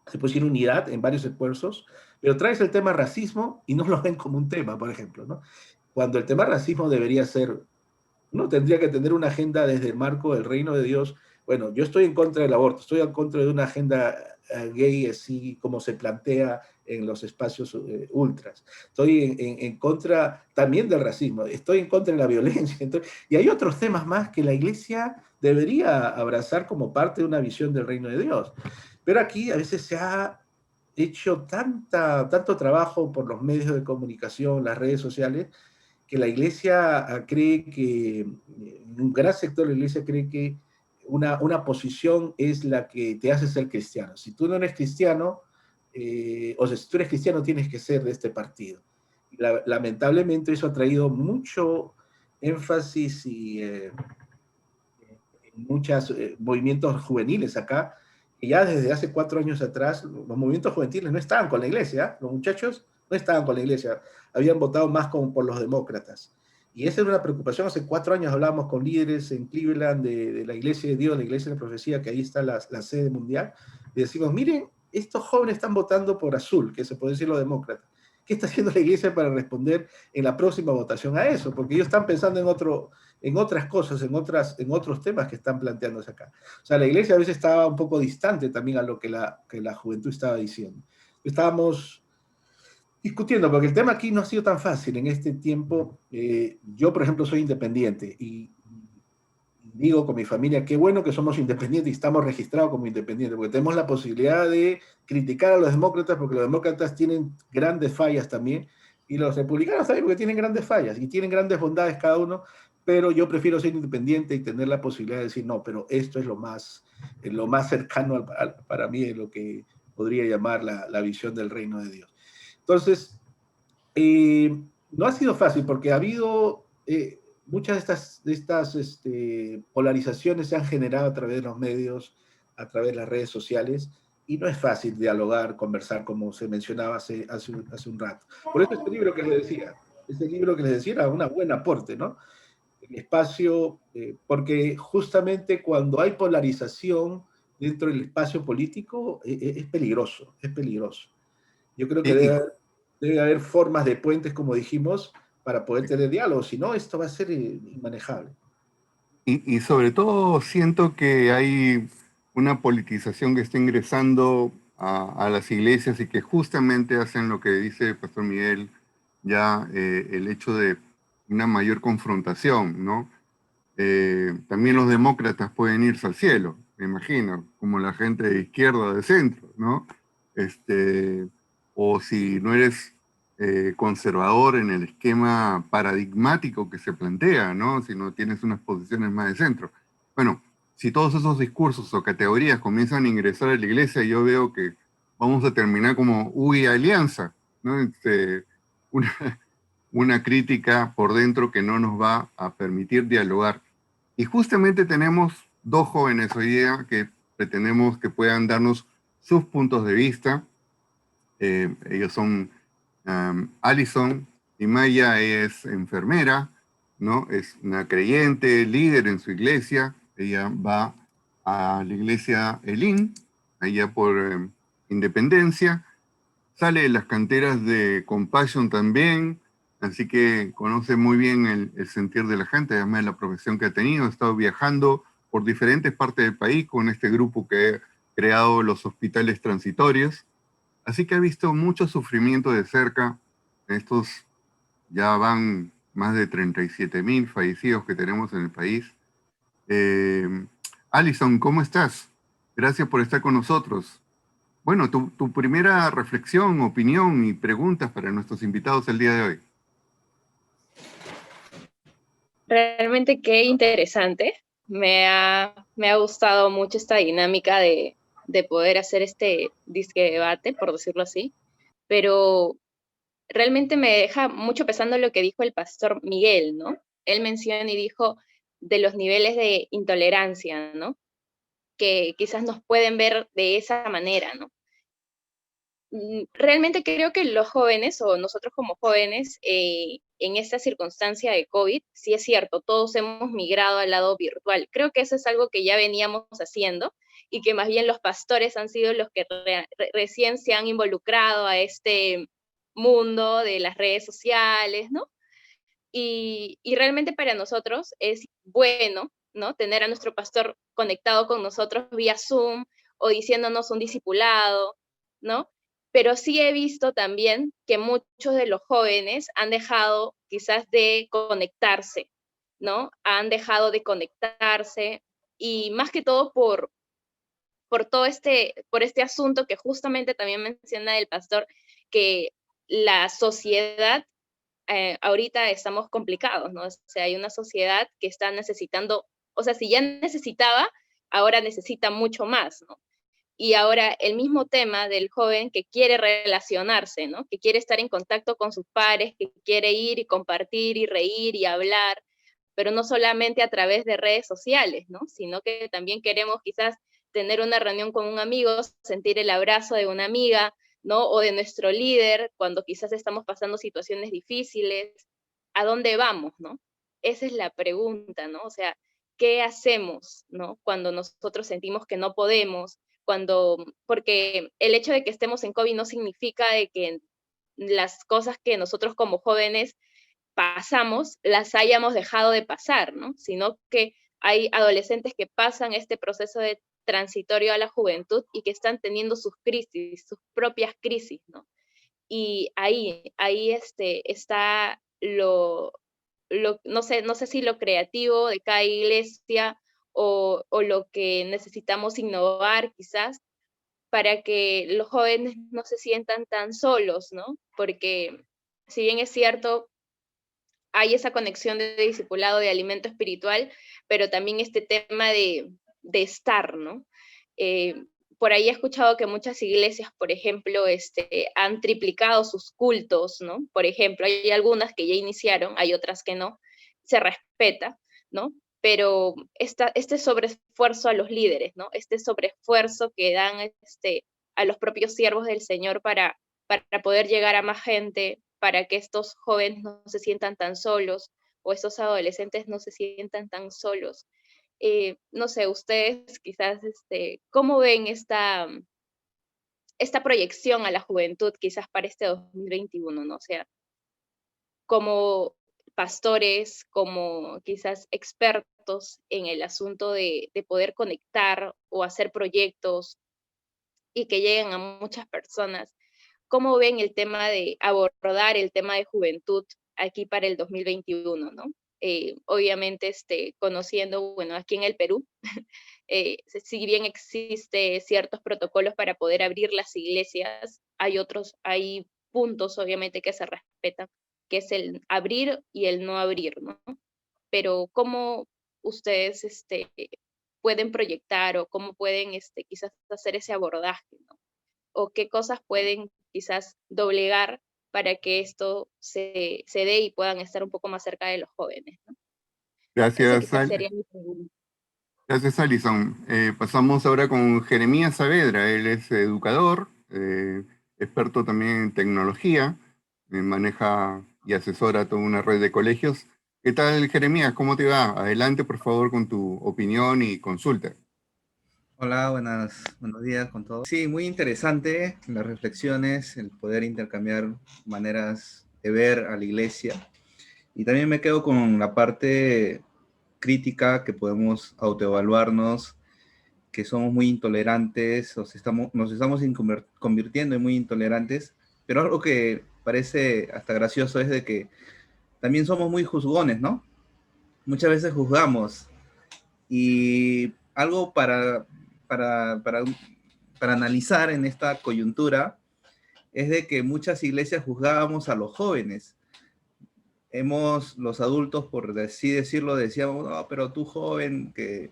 se puede decir, unidad en varios esfuerzos, pero traes el tema racismo y no lo ven como un tema, por ejemplo, ¿no? Cuando el tema racismo debería ser, uno tendría que tener una agenda desde el marco del reino de Dios. Bueno, yo estoy en contra del aborto, estoy en contra de una agenda gay así como se plantea en los espacios ultras. Estoy en contra también del racismo, estoy en contra de la violencia. Y hay otros temas más que la iglesia debería abrazar como parte de una visión del reino de Dios. Pero aquí a veces se ha hecho tanto trabajo por los medios de comunicación, las redes sociales, que la iglesia cree que, un gran sector de la iglesia cree que una posición es la que te hace ser cristiano. Si tú no eres cristiano, o sea, si tú eres cristiano tienes que ser de este partido. Lamentablemente eso ha traído mucho énfasis y muchos movimientos juveniles acá, que ya desde hace 4 años atrás, los movimientos juveniles no estaban con la iglesia, los muchachos no estaban con la iglesia, habían votado más como por los demócratas. Y esa era una preocupación. Hace 4 años hablábamos con líderes en Cleveland de la Iglesia de Dios, la Iglesia de la Profecía, que ahí está la sede mundial, y decimos, miren, estos jóvenes están votando por azul, que se puede decir los demócratas. ¿Qué está haciendo la iglesia para responder en la próxima votación a eso? Porque ellos están pensando en otras cosas, en otros temas que están planteándose acá. O sea, la iglesia a veces estaba un poco distante también a lo que la juventud estaba diciendo. Estábamos discutiendo, porque el tema aquí no ha sido tan fácil en este tiempo. Yo, por ejemplo, soy independiente y digo con mi familia, qué bueno que somos independientes y estamos registrados como independientes, porque tenemos la posibilidad de criticar a los demócratas, porque los demócratas tienen grandes fallas también, y los republicanos también, porque tienen grandes fallas, y tienen grandes bondades cada uno, pero yo prefiero ser independiente y tener la posibilidad de decir, no, pero esto es lo más cercano para mí de lo que podría llamar la visión del reino de Dios. Entonces, no ha sido fácil, porque ha habido... muchas de estas polarizaciones se han generado a través de los medios, a través de las redes sociales, y no es fácil dialogar, conversar, como se mencionaba hace un rato. Por eso este libro que les decía era un buen aporte, ¿no? El espacio, porque justamente cuando hay polarización dentro del espacio político, es peligroso, es peligroso. Yo creo que Y, y debe haber formas de puentes, como dijimos, para poder tener diálogo, si no, esto va a ser inmanejable. y sobre todo siento que hay una politización que está ingresando a las iglesias y que justamente hacen lo que dice el Pastor Miguel, ya el hecho de una mayor confrontación, ¿no? También los demócratas pueden irse al cielo, me imagino, como la gente de izquierda o de centro, ¿no? O si no eres conservador en el esquema paradigmático que se plantea, ¿no? Si no tienes unas posiciones más de centro. Bueno, si todos esos discursos o categorías comienzan a ingresar a la iglesia, yo veo que vamos a terminar como UI Alianza, ¿no? Una, una crítica por dentro que no nos va a permitir dialogar. Y justamente tenemos dos jóvenes hoy día que pretendemos que puedan darnos sus puntos de vista. Ellos son Alison y Maya es enfermera, ¿no? Es una creyente, líder en su iglesia. Ella va a la iglesia Elim, allá por Independencia. Sale de las canteras de Compassion también, así que conoce muy bien el sentir de la gente, además de la profesión que ha tenido. Ha estado viajando por diferentes partes del país con este grupo que ha creado los hospitales transitorios. Así que ha visto mucho sufrimiento de cerca. Estos ya van más de 37,000 fallecidos que tenemos en el país. Alison, ¿cómo estás? Gracias por estar con nosotros. Bueno, tu primera reflexión, opinión y preguntas para nuestros invitados el día de hoy. Realmente qué interesante. Me ha gustado mucho esta dinámica de poder hacer este disque debate, por decirlo así, pero realmente me deja mucho pensando lo que dijo el pastor Miguel, ¿no? Él menciona y dijo de los niveles de intolerancia, ¿no? Que quizás nos pueden ver de esa manera, ¿no? Realmente creo que los jóvenes o nosotros como jóvenes en esta circunstancia de COVID, sí es cierto, todos hemos migrado al lado virtual. Creo que eso es algo que ya veníamos haciendo y que más bien los pastores han sido los que recién se han involucrado a este mundo de las redes sociales, ¿no? Y realmente para nosotros es bueno, ¿no? Tener a nuestro pastor conectado con nosotros vía Zoom o diciéndonos un discipulado, ¿no? Pero sí he visto también que muchos de los jóvenes han dejado quizás de conectarse, ¿no? Han dejado de conectarse y más que todo por este asunto que justamente también menciona el pastor, que la sociedad ahorita estamos complicados, ¿no? O sea, hay una sociedad que está necesitando, o sea, si ya necesitaba, ahora necesita mucho más, ¿no? Y ahora el mismo tema del joven que quiere relacionarse, ¿no? Que quiere estar en contacto con sus pares, que quiere ir y compartir y reír y hablar, pero no solamente a través de redes sociales, ¿no? Sino que también queremos quizás tener una reunión con un amigo, sentir el abrazo de una amiga, ¿no? O de nuestro líder cuando quizás estamos pasando situaciones difíciles. ¿A dónde vamos, no? Esa es la pregunta, ¿no? O sea, ¿qué hacemos, no? Cuando nosotros sentimos que no podemos, porque el hecho de que estemos en COVID no significa de que las cosas que nosotros como jóvenes pasamos las hayamos dejado de pasar, ¿no? Sino que hay adolescentes que pasan este proceso de transitorio a la juventud y que están teniendo sus crisis, sus propias crisis, ¿no? Y ahí está no sé si lo creativo de cada iglesia o lo que necesitamos innovar quizás para que los jóvenes no se sientan tan solos, ¿no? Porque si bien es cierto, hay esa conexión de discipulado, de alimento espiritual, pero también este tema de estar, ¿no? Eh, por ahí he escuchado que muchas iglesias, por ejemplo, han triplicado sus cultos, ¿no? Por ejemplo, hay algunas que ya iniciaron, hay otras que no, se respeta, ¿no? Pero este sobreesfuerzo a los líderes, ¿no? Este sobreesfuerzo que dan a los propios siervos del Señor para poder llegar a más gente, para que estos jóvenes no se sientan tan solos o estos adolescentes no se sientan tan solos. No sé, ustedes quizás, ¿cómo ven esta proyección a la juventud quizás para este 2021, ¿no? O sea, como pastores, como quizás expertos en el asunto de poder conectar o hacer proyectos y que lleguen a muchas personas. ¿Cómo ven el tema de abordar el tema de juventud aquí para el 2021, ¿no? Obviamente, conociendo, bueno, aquí en el Perú, si bien existe ciertos protocolos para poder abrir las iglesias, hay puntos obviamente que se respetan, que es el abrir y el no abrir, ¿no? Pero ¿cómo ustedes pueden proyectar o cómo pueden quizás hacer ese abordaje, ¿no? O qué cosas pueden quizás doblegar para que esto se dé y puedan estar un poco más cerca de los jóvenes, ¿no? Esa Gracias, quizás sería mi pregunta. gracias, Alison. Pasamos ahora con Jeremías Saavedra. Él es educador, experto también en tecnología, maneja y asesora toda una red de colegios. ¿Qué tal, Jeremías? ¿Cómo te va? Adelante, por favor, con tu opinión y consulta. Hola, buenos días con todos. Sí, muy interesante las reflexiones, el poder intercambiar maneras de ver a la iglesia. Y también me quedo con la parte crítica que podemos autoevaluarnos, que somos muy intolerantes, nos estamos convirtiendo en muy intolerantes, pero algo que parece hasta gracioso es de que también somos muy juzgones, ¿no? Muchas veces juzgamos y algo para analizar en esta coyuntura es de que muchas iglesias juzgábamos a los jóvenes. Los adultos, por así decirlo, decíamos, no, pero tú joven que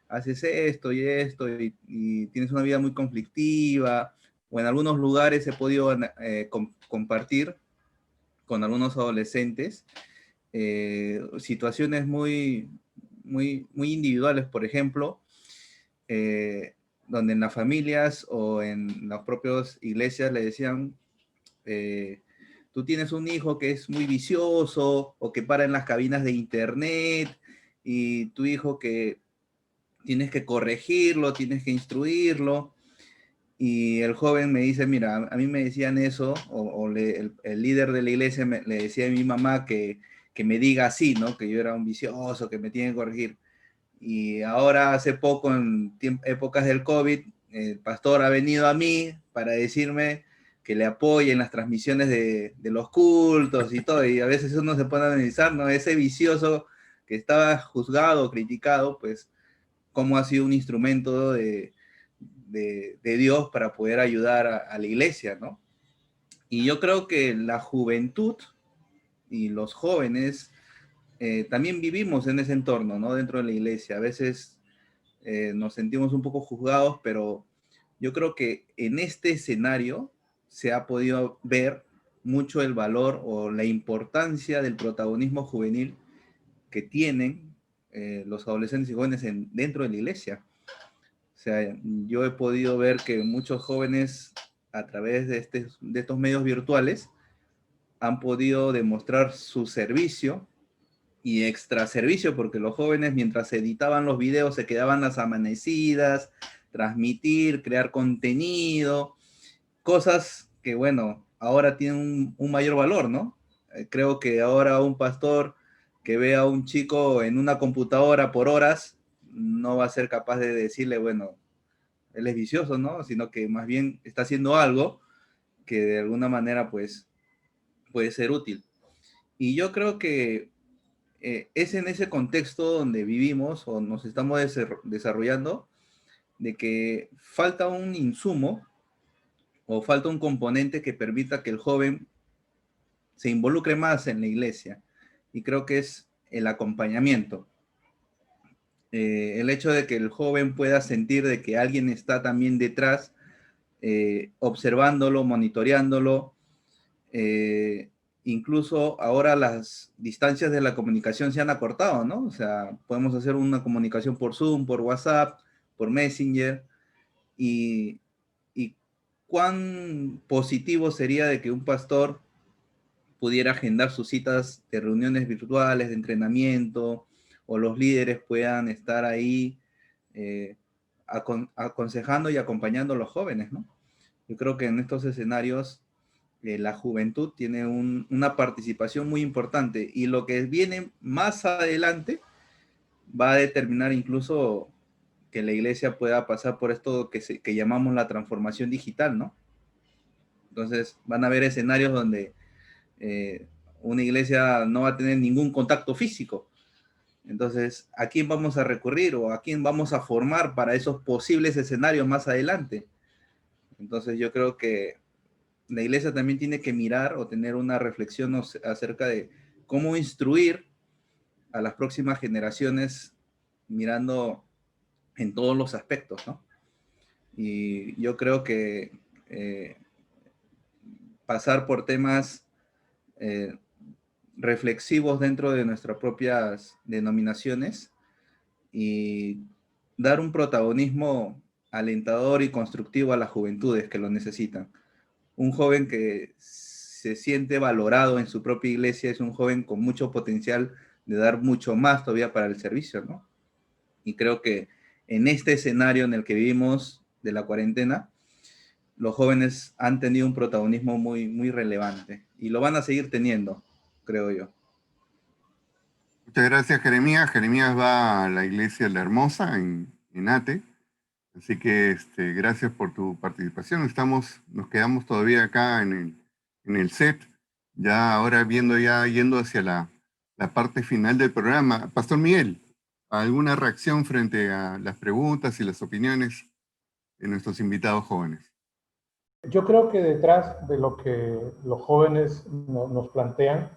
haces esto y tienes una vida muy conflictiva, o en algunos lugares he podido compartir con algunos adolescentes situaciones muy individuales, por ejemplo, donde en las familias o en las propias iglesias le decían, tú tienes un hijo que es muy vicioso o que para en las cabinas de internet y tu hijo que tienes que corregirlo, tienes que instruirlo. Y el joven me dice, mira, a mí me decían eso, el líder de la iglesia le decía a mi mamá que me diga así, ¿no? Que yo era un vicioso, que me tienen que corregir. Y ahora, hace poco, en épocas del COVID, el pastor ha venido a mí para decirme que le apoye en las transmisiones de los cultos y todo. Y a veces uno se pone a analizar, ¿no? Ese vicioso que estaba juzgado, criticado, pues, cómo ha sido un instrumento de Dios para poder ayudar a la iglesia, ¿no? Y yo creo que la juventud y los jóvenes también vivimos en ese entorno, ¿no? Dentro de la iglesia. A veces nos sentimos un poco juzgados, pero yo creo que en este escenario se ha podido ver mucho el valor o la importancia del protagonismo juvenil que tienen los adolescentes y jóvenes dentro de la iglesia. O sea, yo he podido ver que muchos jóvenes a través de estos medios virtuales han podido demostrar su servicio y extra servicio, porque los jóvenes mientras editaban los videos se quedaban las amanecidas, transmitir, crear contenido, cosas que, bueno, ahora tienen un mayor valor, ¿no? Creo que ahora un pastor que vea a un chico en una computadora por horas no va a ser capaz de decirle, bueno, él es vicioso, ¿no? Sino que más bien está haciendo algo que de alguna manera, pues, puede ser útil. Y yo creo que es en ese contexto donde vivimos o nos estamos desarrollando, de que falta un insumo o falta un componente que permita que el joven se involucre más en la iglesia. Y creo que es el acompañamiento. El hecho de que el joven pueda sentir de que alguien está también detrás, observándolo, monitoreándolo. Incluso ahora las distancias de la comunicación se han acortado, ¿no? O sea, podemos hacer una comunicación por Zoom, por WhatsApp, por Messenger, y cuán positivo sería de que un pastor pudiera agendar sus citas de reuniones virtuales, de entrenamiento, o los líderes puedan estar ahí aconsejando y acompañando a los jóvenes, ¿no? Yo creo que en estos escenarios la juventud tiene una participación muy importante, y lo que viene más adelante va a determinar incluso que la iglesia pueda pasar por esto que llamamos la transformación digital, ¿no? Entonces van a haber escenarios donde una iglesia no va a tener ningún contacto físico. Entonces, ¿a quién vamos a recurrir o a quién vamos a formar para esos posibles escenarios más adelante? Entonces yo creo que la iglesia también tiene que mirar o tener una reflexión acerca de cómo instruir a las próximas generaciones mirando en todos los aspectos, ¿no? Y yo creo que pasar por temas reflexivos dentro de nuestras propias denominaciones y dar un protagonismo alentador y constructivo a las juventudes que lo necesitan. Un joven que se siente valorado en su propia iglesia es un joven con mucho potencial de dar mucho más todavía para el servicio, ¿no? Y creo que en este escenario en el que vivimos de la cuarentena, los jóvenes han tenido un protagonismo muy, muy relevante y lo van a seguir teniendo, creo yo. Muchas gracias, Jeremías. Jeremías va a la iglesia La Hermosa en Ate. Así que gracias por tu participación. Nos quedamos todavía acá en el set, ya ahora yendo hacia la parte final del programa. Pastor Miguel, ¿alguna reacción frente a las preguntas y las opiniones de nuestros invitados jóvenes? Yo creo que detrás de lo que los jóvenes nos plantean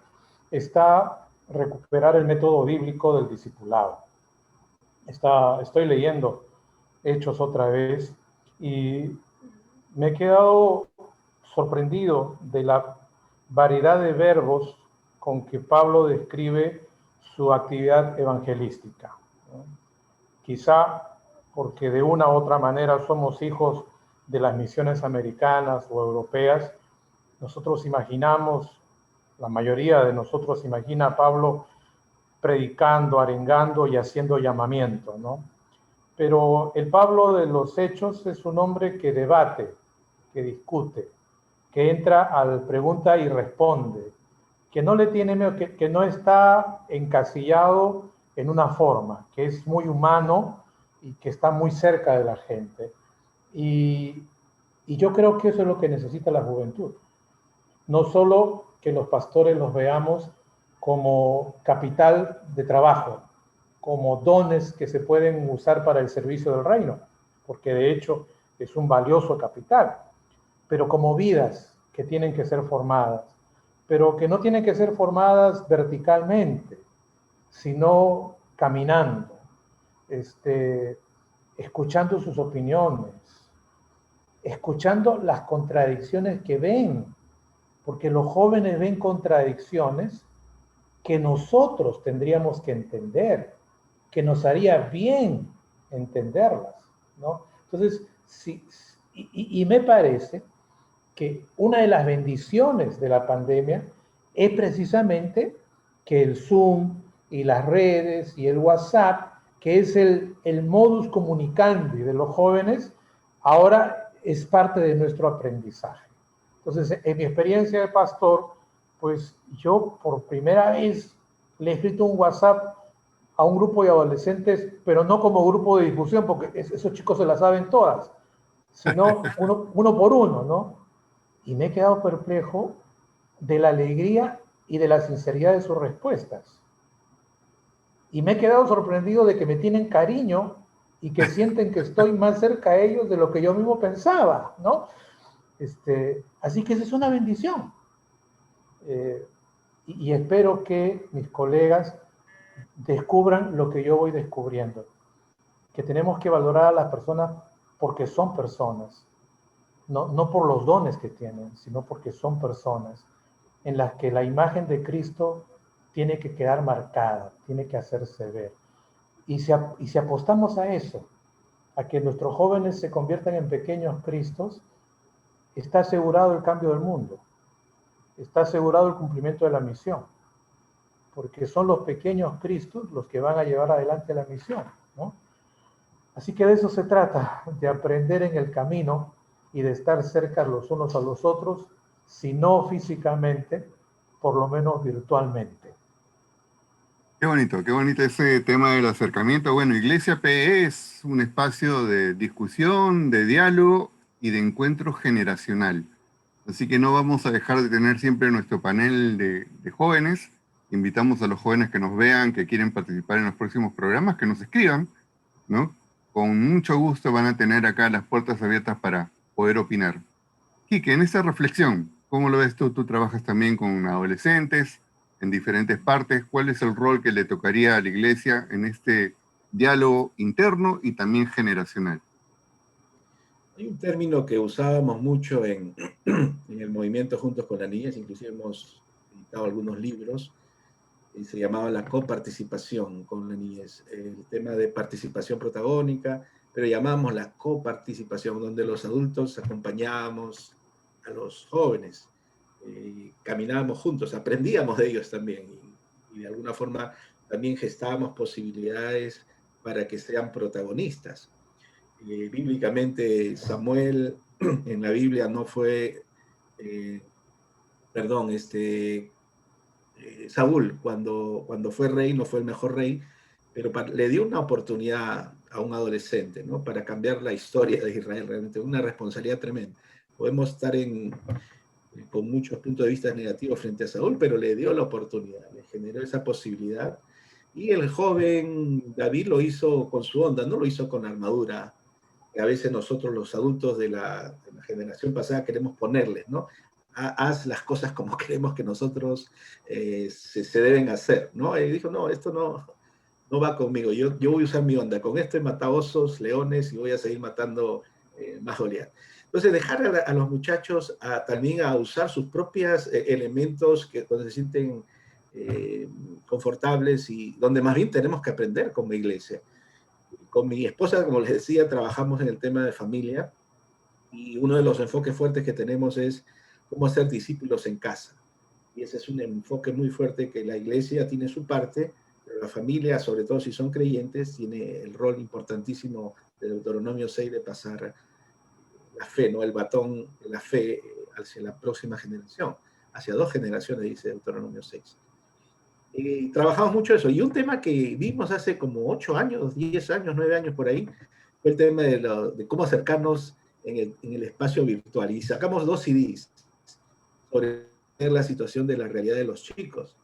está recuperar el método bíblico del discipulado. Estoy leyendo Hechos otra vez y me he quedado sorprendido de la variedad de verbos con que Pablo describe su actividad evangelística. Quizá porque de una u otra manera somos hijos de las misiones americanas o europeas, nosotros imaginamos, la mayoría de nosotros imagina a Pablo predicando, arengando y haciendo llamamiento, ¿no? Pero el Pablo de los Hechos es un hombre que debate, que discute, que entra al pregunta y responde, que no le tiene miedo, que no está encasillado en una forma, que es muy humano y que está muy cerca de la gente. Y yo creo que eso es lo que necesita la juventud. No solo que los pastores los veamos como capital de trabajo, como dones que se pueden usar para el servicio del reino, porque de hecho es un valioso capital, pero como vidas que tienen que ser formadas, pero que no tienen que ser formadas verticalmente, sino caminando, escuchando sus opiniones, escuchando las contradicciones que ven, porque los jóvenes ven contradicciones que nosotros tendríamos que entender, que nos haría bien entenderlas, ¿no? Entonces, y me parece que una de las bendiciones de la pandemia es precisamente que el Zoom y las redes y el WhatsApp, que es el modus comunicandi de los jóvenes, ahora es parte de nuestro aprendizaje. Entonces, en mi experiencia de pastor, pues yo por primera vez le he escrito un WhatsApp a un grupo de adolescentes, pero no como grupo de discusión, porque esos chicos se la saben todas, sino uno por uno, ¿no? Y me he quedado perplejo de la alegría y de la sinceridad de sus respuestas. Y me he quedado sorprendido de que me tienen cariño y que sienten que estoy más cerca a ellos de lo que yo mismo pensaba, ¿no? Así que esa es una bendición. Y espero que mis colegas descubran lo que yo voy descubriendo, que tenemos que valorar a las personas porque son personas, no por los dones que tienen, sino porque son personas en las que la imagen de Cristo tiene que quedar marcada, tiene que hacerse ver. Y si apostamos a eso, a que nuestros jóvenes se conviertan en pequeños Cristos, está asegurado el cambio del mundo, está asegurado el cumplimiento de la misión, porque son los pequeños Cristos los que van a llevar adelante la misión, ¿no? Así que de eso se trata, de aprender en el camino y de estar cerca los unos a los otros, si no físicamente, por lo menos virtualmente. Qué bonito ese tema del acercamiento. Bueno, Iglesia PE es un espacio de discusión, de diálogo y de encuentro generacional. Así que no vamos a dejar de tener siempre nuestro panel de jóvenes. Invitamos a los jóvenes que nos vean, que quieren participar en los próximos programas, que nos escriban, ¿no? Con mucho gusto van a tener acá las puertas abiertas para poder opinar. Quique, en esa reflexión, ¿cómo lo ves tú? Tú trabajas también con adolescentes en diferentes partes. ¿Cuál es el rol que le tocaría a la Iglesia en este diálogo interno y también generacional? Hay un término que usábamos mucho en el movimiento Juntos con las Niñas, inclusive hemos editado algunos libros, y se llamaba la coparticipación con la niñez, el tema de participación protagónica, pero llamamos la coparticipación, donde los adultos acompañábamos a los jóvenes, caminábamos juntos, aprendíamos de ellos también, y de alguna forma también gestábamos posibilidades para que sean protagonistas. Bíblicamente, Samuel en la Biblia no fue, Saúl, cuando fue rey, no fue el mejor rey, pero le dio una oportunidad a un adolescente, ¿no? Para cambiar la historia de Israel, realmente una responsabilidad tremenda. Podemos estar con muchos puntos de vista negativos frente a Saúl, pero le dio la oportunidad, le generó esa posibilidad. Y el joven David lo hizo con su onda, no lo hizo con armadura, que a veces nosotros los adultos de la generación pasada queremos ponerles, ¿no? Haz las cosas como queremos que nosotros se deben hacer, ¿no? Y dijo, no, esto no va conmigo, yo voy a usar mi onda, con esto he matado osos, leones y voy a seguir matando más Goliat. Entonces, dejar a los muchachos también a usar sus propios elementos donde se sienten confortables y donde más bien tenemos que aprender como iglesia. Con mi esposa, como les decía, trabajamos en el tema de familia y uno de los enfoques fuertes que tenemos es cómo hacer discípulos en casa. Y ese es un enfoque muy fuerte que la iglesia tiene su parte, pero la familia, sobre todo si son creyentes, tiene el rol importantísimo de Deuteronomio 6 de pasar la fe, ¿no? El batón de la fe hacia la próxima generación, hacia 2 generaciones, dice Deuteronomio 6. Y trabajamos mucho eso. Y un tema que vimos hace como 8 años, 10 años, 9 años por ahí, fue el tema de cómo acercarnos en el espacio virtual. Y sacamos 2 CDs sobre la situación de la realidad de los chicos.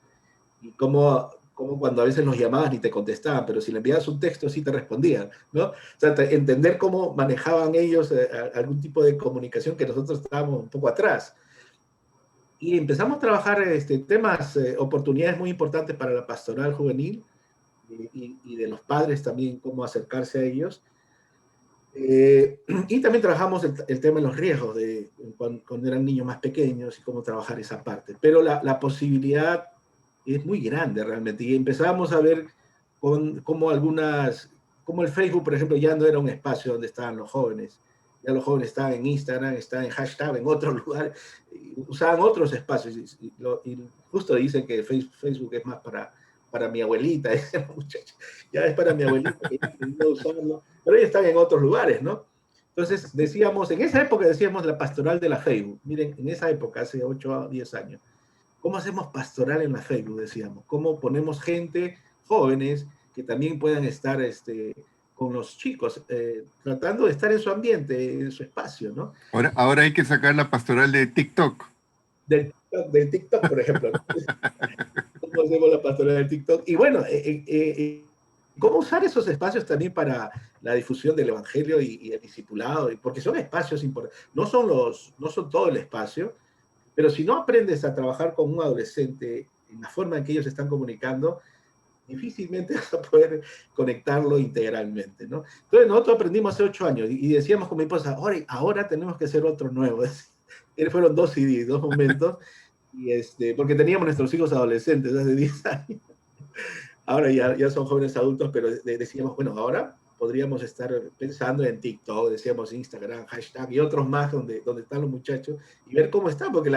Y cómo cuando a veces los llamabas ni te contestaban, pero si le enviabas un texto sí te respondían, ¿no? O sea, entender cómo manejaban ellos algún tipo de comunicación que nosotros estábamos un poco atrás. Y empezamos a trabajar temas, oportunidades muy importantes para la pastoral juvenil y de los padres también, cómo acercarse a ellos. Y también trabajamos el tema de los riesgos de cuando eran niños más pequeños y cómo trabajar esa parte. Pero la posibilidad es muy grande realmente. Y empezamos a ver cómo como el Facebook, por ejemplo, ya no era un espacio donde estaban los jóvenes. Ya los jóvenes estaban en Instagram, estaban en hashtag, en otros lugares, usaban otros espacios. Y justo dicen que Facebook es más para mi abuelita, ese muchacho. Ya es para mi abuelita que ya aprendió a usarlo, pero ellos están en otros lugares, ¿no? Entonces decíamos, en esa época decíamos la pastoral de la Facebook. Miren, en esa época, hace 8 o 10 años, ¿cómo hacemos pastoral en la Facebook? Decíamos, ¿cómo ponemos gente, jóvenes, que también puedan estar con los chicos, tratando de estar en su ambiente, en su espacio, ¿no? Ahora hay que sacar la pastoral de TikTok. Del TikTok, por ejemplo, ¿no? ¿Cómo hacemos la pastoral del TikTok? Y bueno, ¿cómo usar esos espacios también para la difusión del evangelio y el discipulado? Porque son espacios importantes. No son todo el espacio, pero si no aprendes a trabajar con un adolescente en la forma en que ellos están comunicando, difícilmente vas a poder conectarlo integralmente, ¿no? Entonces nosotros aprendimos hace 8 años y decíamos con mi esposa, ahora tenemos que hacer otro nuevo. Fueron 2 CDs, 2 momentos, porque teníamos nuestros hijos adolescentes hace 10 años. Ahora ya son jóvenes adultos, pero decíamos, bueno, ahora podríamos estar pensando en TikTok, decíamos Instagram, hashtag y otros más donde están los muchachos y ver cómo están, porque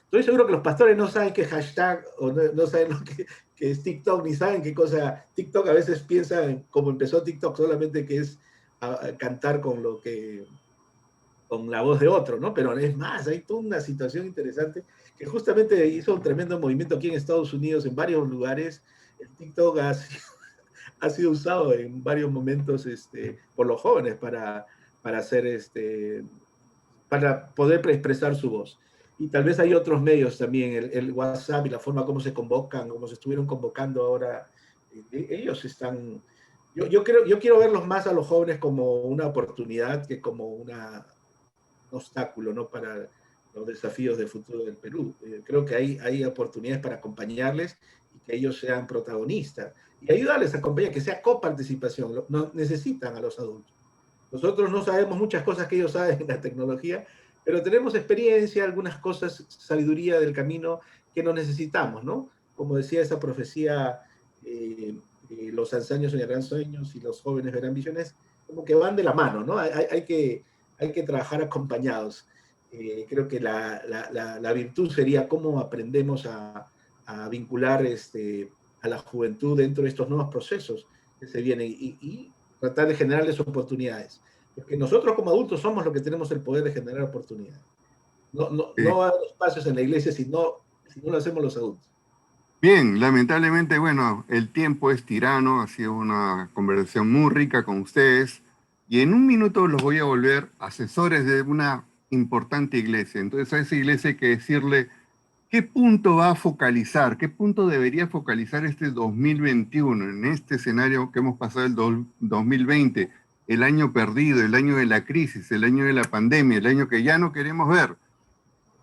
estoy seguro que los pastores no saben qué es hashtag o no saben lo que es TikTok, ni saben qué cosa. TikTok a veces piensan, como empezó TikTok, solamente que es a cantar con la voz de otro, ¿no? Pero es más, hay toda una situación interesante que justamente hizo un tremendo movimiento aquí en Estados Unidos, en varios lugares. El TikTok ha sido usado en varios momentos por los jóvenes para hacer para poder expresar su voz. Y tal vez hay otros medios también, el WhatsApp y la forma como se convocan, como se estuvieron convocando ahora. Ellos están... Yo quiero verlos más a los jóvenes como una oportunidad que como un obstáculo, ¿no? Para los desafíos del futuro del Perú. Creo que hay oportunidades para acompañarles y que ellos sean protagonistas. Y ayudarles a acompañar, que sea coparticipación. No, necesitan a los adultos. Nosotros no sabemos muchas cosas que ellos saben en la tecnología, pero tenemos experiencia, algunas cosas, sabiduría del camino que no necesitamos, ¿no? Como decía esa profecía, los ancianos soñarán sueños y los jóvenes verán visiones, como que van de la mano, ¿no? Hay que trabajar acompañados. Creo que la virtud sería cómo aprendemos a vincular a la juventud dentro de estos nuevos procesos que se vienen y tratar de generarles oportunidades. Porque nosotros como adultos somos los que tenemos el poder de generar oportunidades. No hay espacios en la iglesia si no lo hacemos los adultos. Bien, lamentablemente, bueno, el tiempo es tirano, ha sido una conversación muy rica con ustedes y en un minuto los voy a volver asesores de una importante iglesia. Entonces a esa iglesia hay que decirle qué punto va a focalizar, qué punto debería focalizar este 2021 en este escenario que hemos pasado el 2020, el año perdido, el año de la crisis, el año de la pandemia, el año que ya no queremos ver.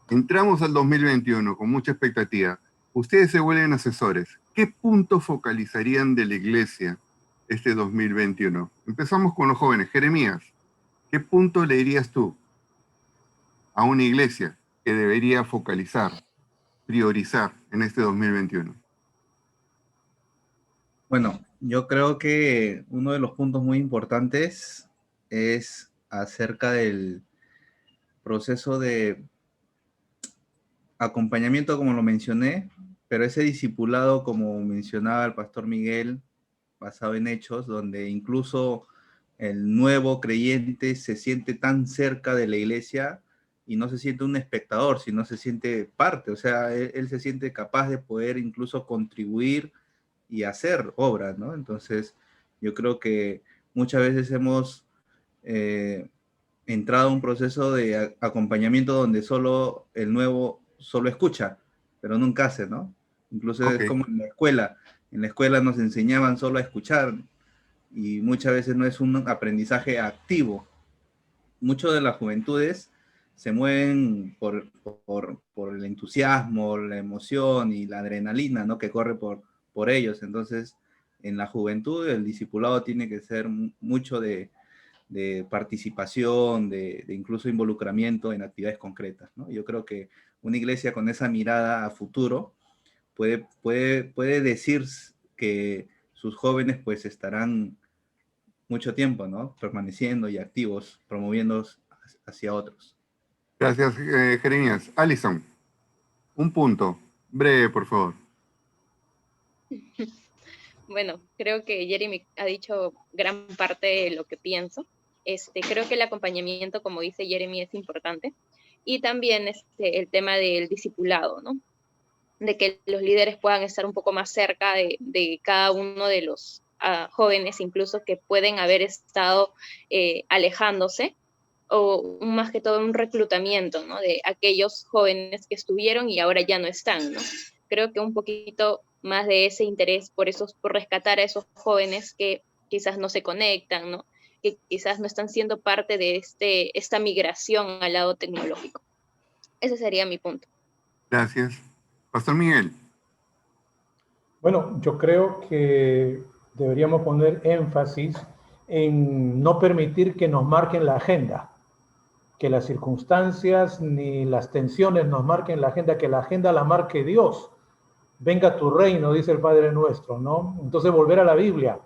Entramos al 2021 con mucha expectativa. Ustedes se vuelven asesores. ¿Qué punto focalizarían de la iglesia este 2021? Empezamos con los jóvenes. Jeremías, ¿qué punto le dirías tú a una iglesia que debería focalizar, priorizar en este 2021? Bueno, yo creo que uno de los puntos muy importantes es acerca del proceso de acompañamiento, como lo mencioné, pero ese discipulado, como mencionaba el pastor Miguel, basado en hechos, donde incluso el nuevo creyente se siente tan cerca de la iglesia y no se siente un espectador, sino se siente parte, o sea, él se siente capaz de poder incluso contribuir y hacer obras, ¿no? Entonces, yo creo que muchas veces hemos entrado a un proceso de acompañamiento donde solo el nuevo solo escucha, pero nunca hace, ¿no? Incluso es como en la escuela nos enseñaban solo a escuchar y muchas veces no es un aprendizaje activo. Muchas de las juventudes se mueven por el entusiasmo, la emoción y la adrenalina, ¿no? Que corre por ellos. Entonces, en la juventud el discipulado tiene que ser mucho de de participación, de incluso involucramiento en actividades concretas, ¿no? Yo creo que una iglesia con esa mirada a futuro puede decir que sus jóvenes pues estarán mucho tiempo, ¿no? Permaneciendo y activos, promoviendo hacia otros. Gracias, Jeremías. Alison, un punto, breve, por favor. Bueno, creo que Jeremy ha dicho gran parte de lo que pienso. Creo que el acompañamiento, como dice Jeremy, es importante. Y también el tema del discipulado, ¿no? De que los líderes puedan estar un poco más cerca de cada uno de los jóvenes, incluso que pueden haber estado alejándose, o más que todo un reclutamiento, ¿no? De aquellos jóvenes que estuvieron y ahora ya no están, ¿no? Creo que un poquito más de ese interés por rescatar a esos jóvenes que quizás no se conectan, ¿no? Que quizás no están siendo parte de esta migración al lado tecnológico. Ese sería mi punto. Gracias. Pastor Miguel. Bueno, yo creo que deberíamos poner énfasis en no permitir que nos marquen la agenda, que las circunstancias ni las tensiones nos marquen la agenda, que la agenda la marque Dios. Venga tu reino, dice el Padre nuestro, ¿no? Entonces volver a la Biblia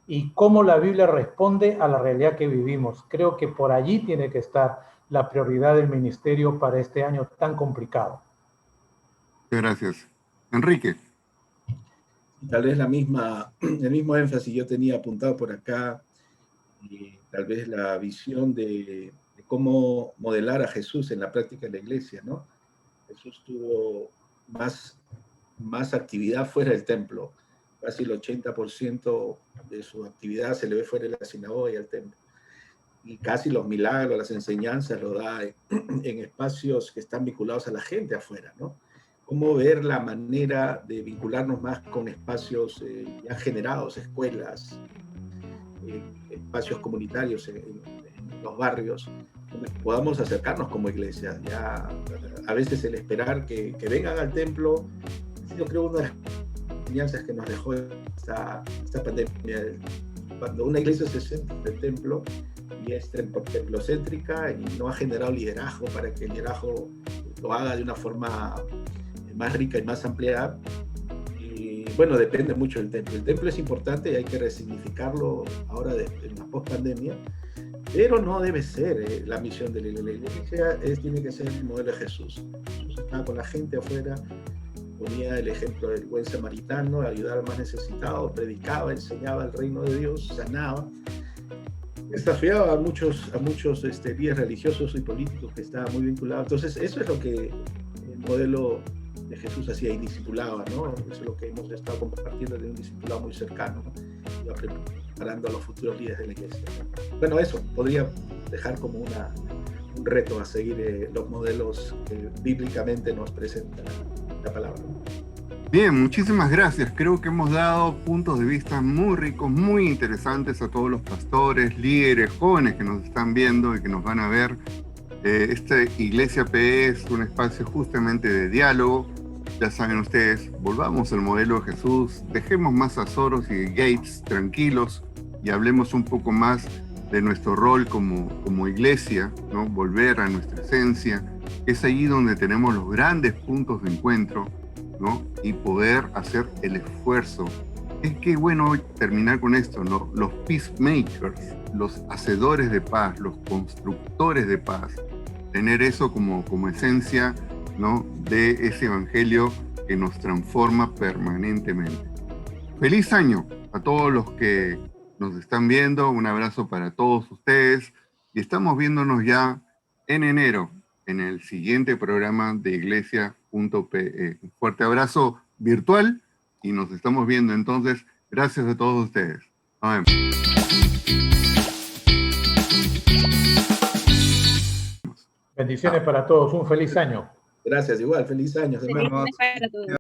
y cómo la Biblia responde a la realidad que vivimos. Creo que por allí tiene que estar la prioridad del ministerio para este año tan complicado. Gracias. Enrique. Tal vez el mismo énfasis yo tenía apuntado por acá, y tal vez la visión de cómo modelar a Jesús en la práctica de la iglesia, ¿no? Jesús tuvo más actividad fuera del templo. Casi el 80% de su actividad se le ve fuera de la sinagoga y el templo. Y casi los milagros, las enseñanzas lo da en espacios que están vinculados a la gente afuera, ¿no? Cómo ver la manera de vincularnos más con espacios ya generados, escuelas, espacios comunitarios en los barrios, donde podamos acercarnos como iglesia. Ya a veces el esperar que vengan al templo, yo creo una de las enseñanzas que nos dejó esta pandemia. Cuando una iglesia se centra en el templo y es templocéntrica y no ha generado liderazgo para que el liderazgo lo haga de una forma más rica y más ampliada, y bueno, depende mucho del templo. El templo es importante y hay que resignificarlo ahora en la post-pandemia, pero no debe ser la misión de la iglesia. Tiene que ser el modelo de Jesús. Jesús estaba con la gente afuera, ponía el ejemplo del buen samaritano, ayudar al más necesitado, predicaba, enseñaba el reino de Dios, sanaba, desafiaba a muchos líderes religiosos y políticos que estaban muy vinculados. Entonces eso es lo que el modelo de Jesús hacía y discipulaba, ¿no? Eso es lo que hemos estado compartiendo de un discipulado muy cercano, ¿no? Iba preparando a los futuros líderes de la iglesia. Bueno, eso podría dejar como un reto a seguir los modelos que bíblicamente nos presenta la palabra. Bien, muchísimas gracias. Creo que hemos dado puntos de vista muy ricos, muy interesantes a todos los pastores, líderes, jóvenes que nos están viendo y que nos van a ver. Esta Iglesia PE es un espacio justamente de diálogo. Ya saben ustedes, volvamos al modelo de Jesús, dejemos más a Soros y Gates tranquilos y hablemos un poco más de nuestro rol como iglesia, ¿no? Volver a nuestra esencia. Es allí donde tenemos los grandes puntos de encuentro, ¿no? Y poder hacer el esfuerzo. Es que bueno terminar con esto, ¿no? Los peacemakers, los hacedores de paz, los constructores de paz, tener eso como esencia, ¿no? De ese evangelio que nos transforma permanentemente. Feliz año a todos los que nos están viendo, un abrazo para todos ustedes y estamos viéndonos ya en enero en el siguiente programa de Iglesia.pe. Un fuerte abrazo virtual y nos estamos viendo entonces. Gracias a todos ustedes. Nos vemos. Bendiciones para todos. Un feliz año. Gracias, igual. Feliz año. Feliz año para todos.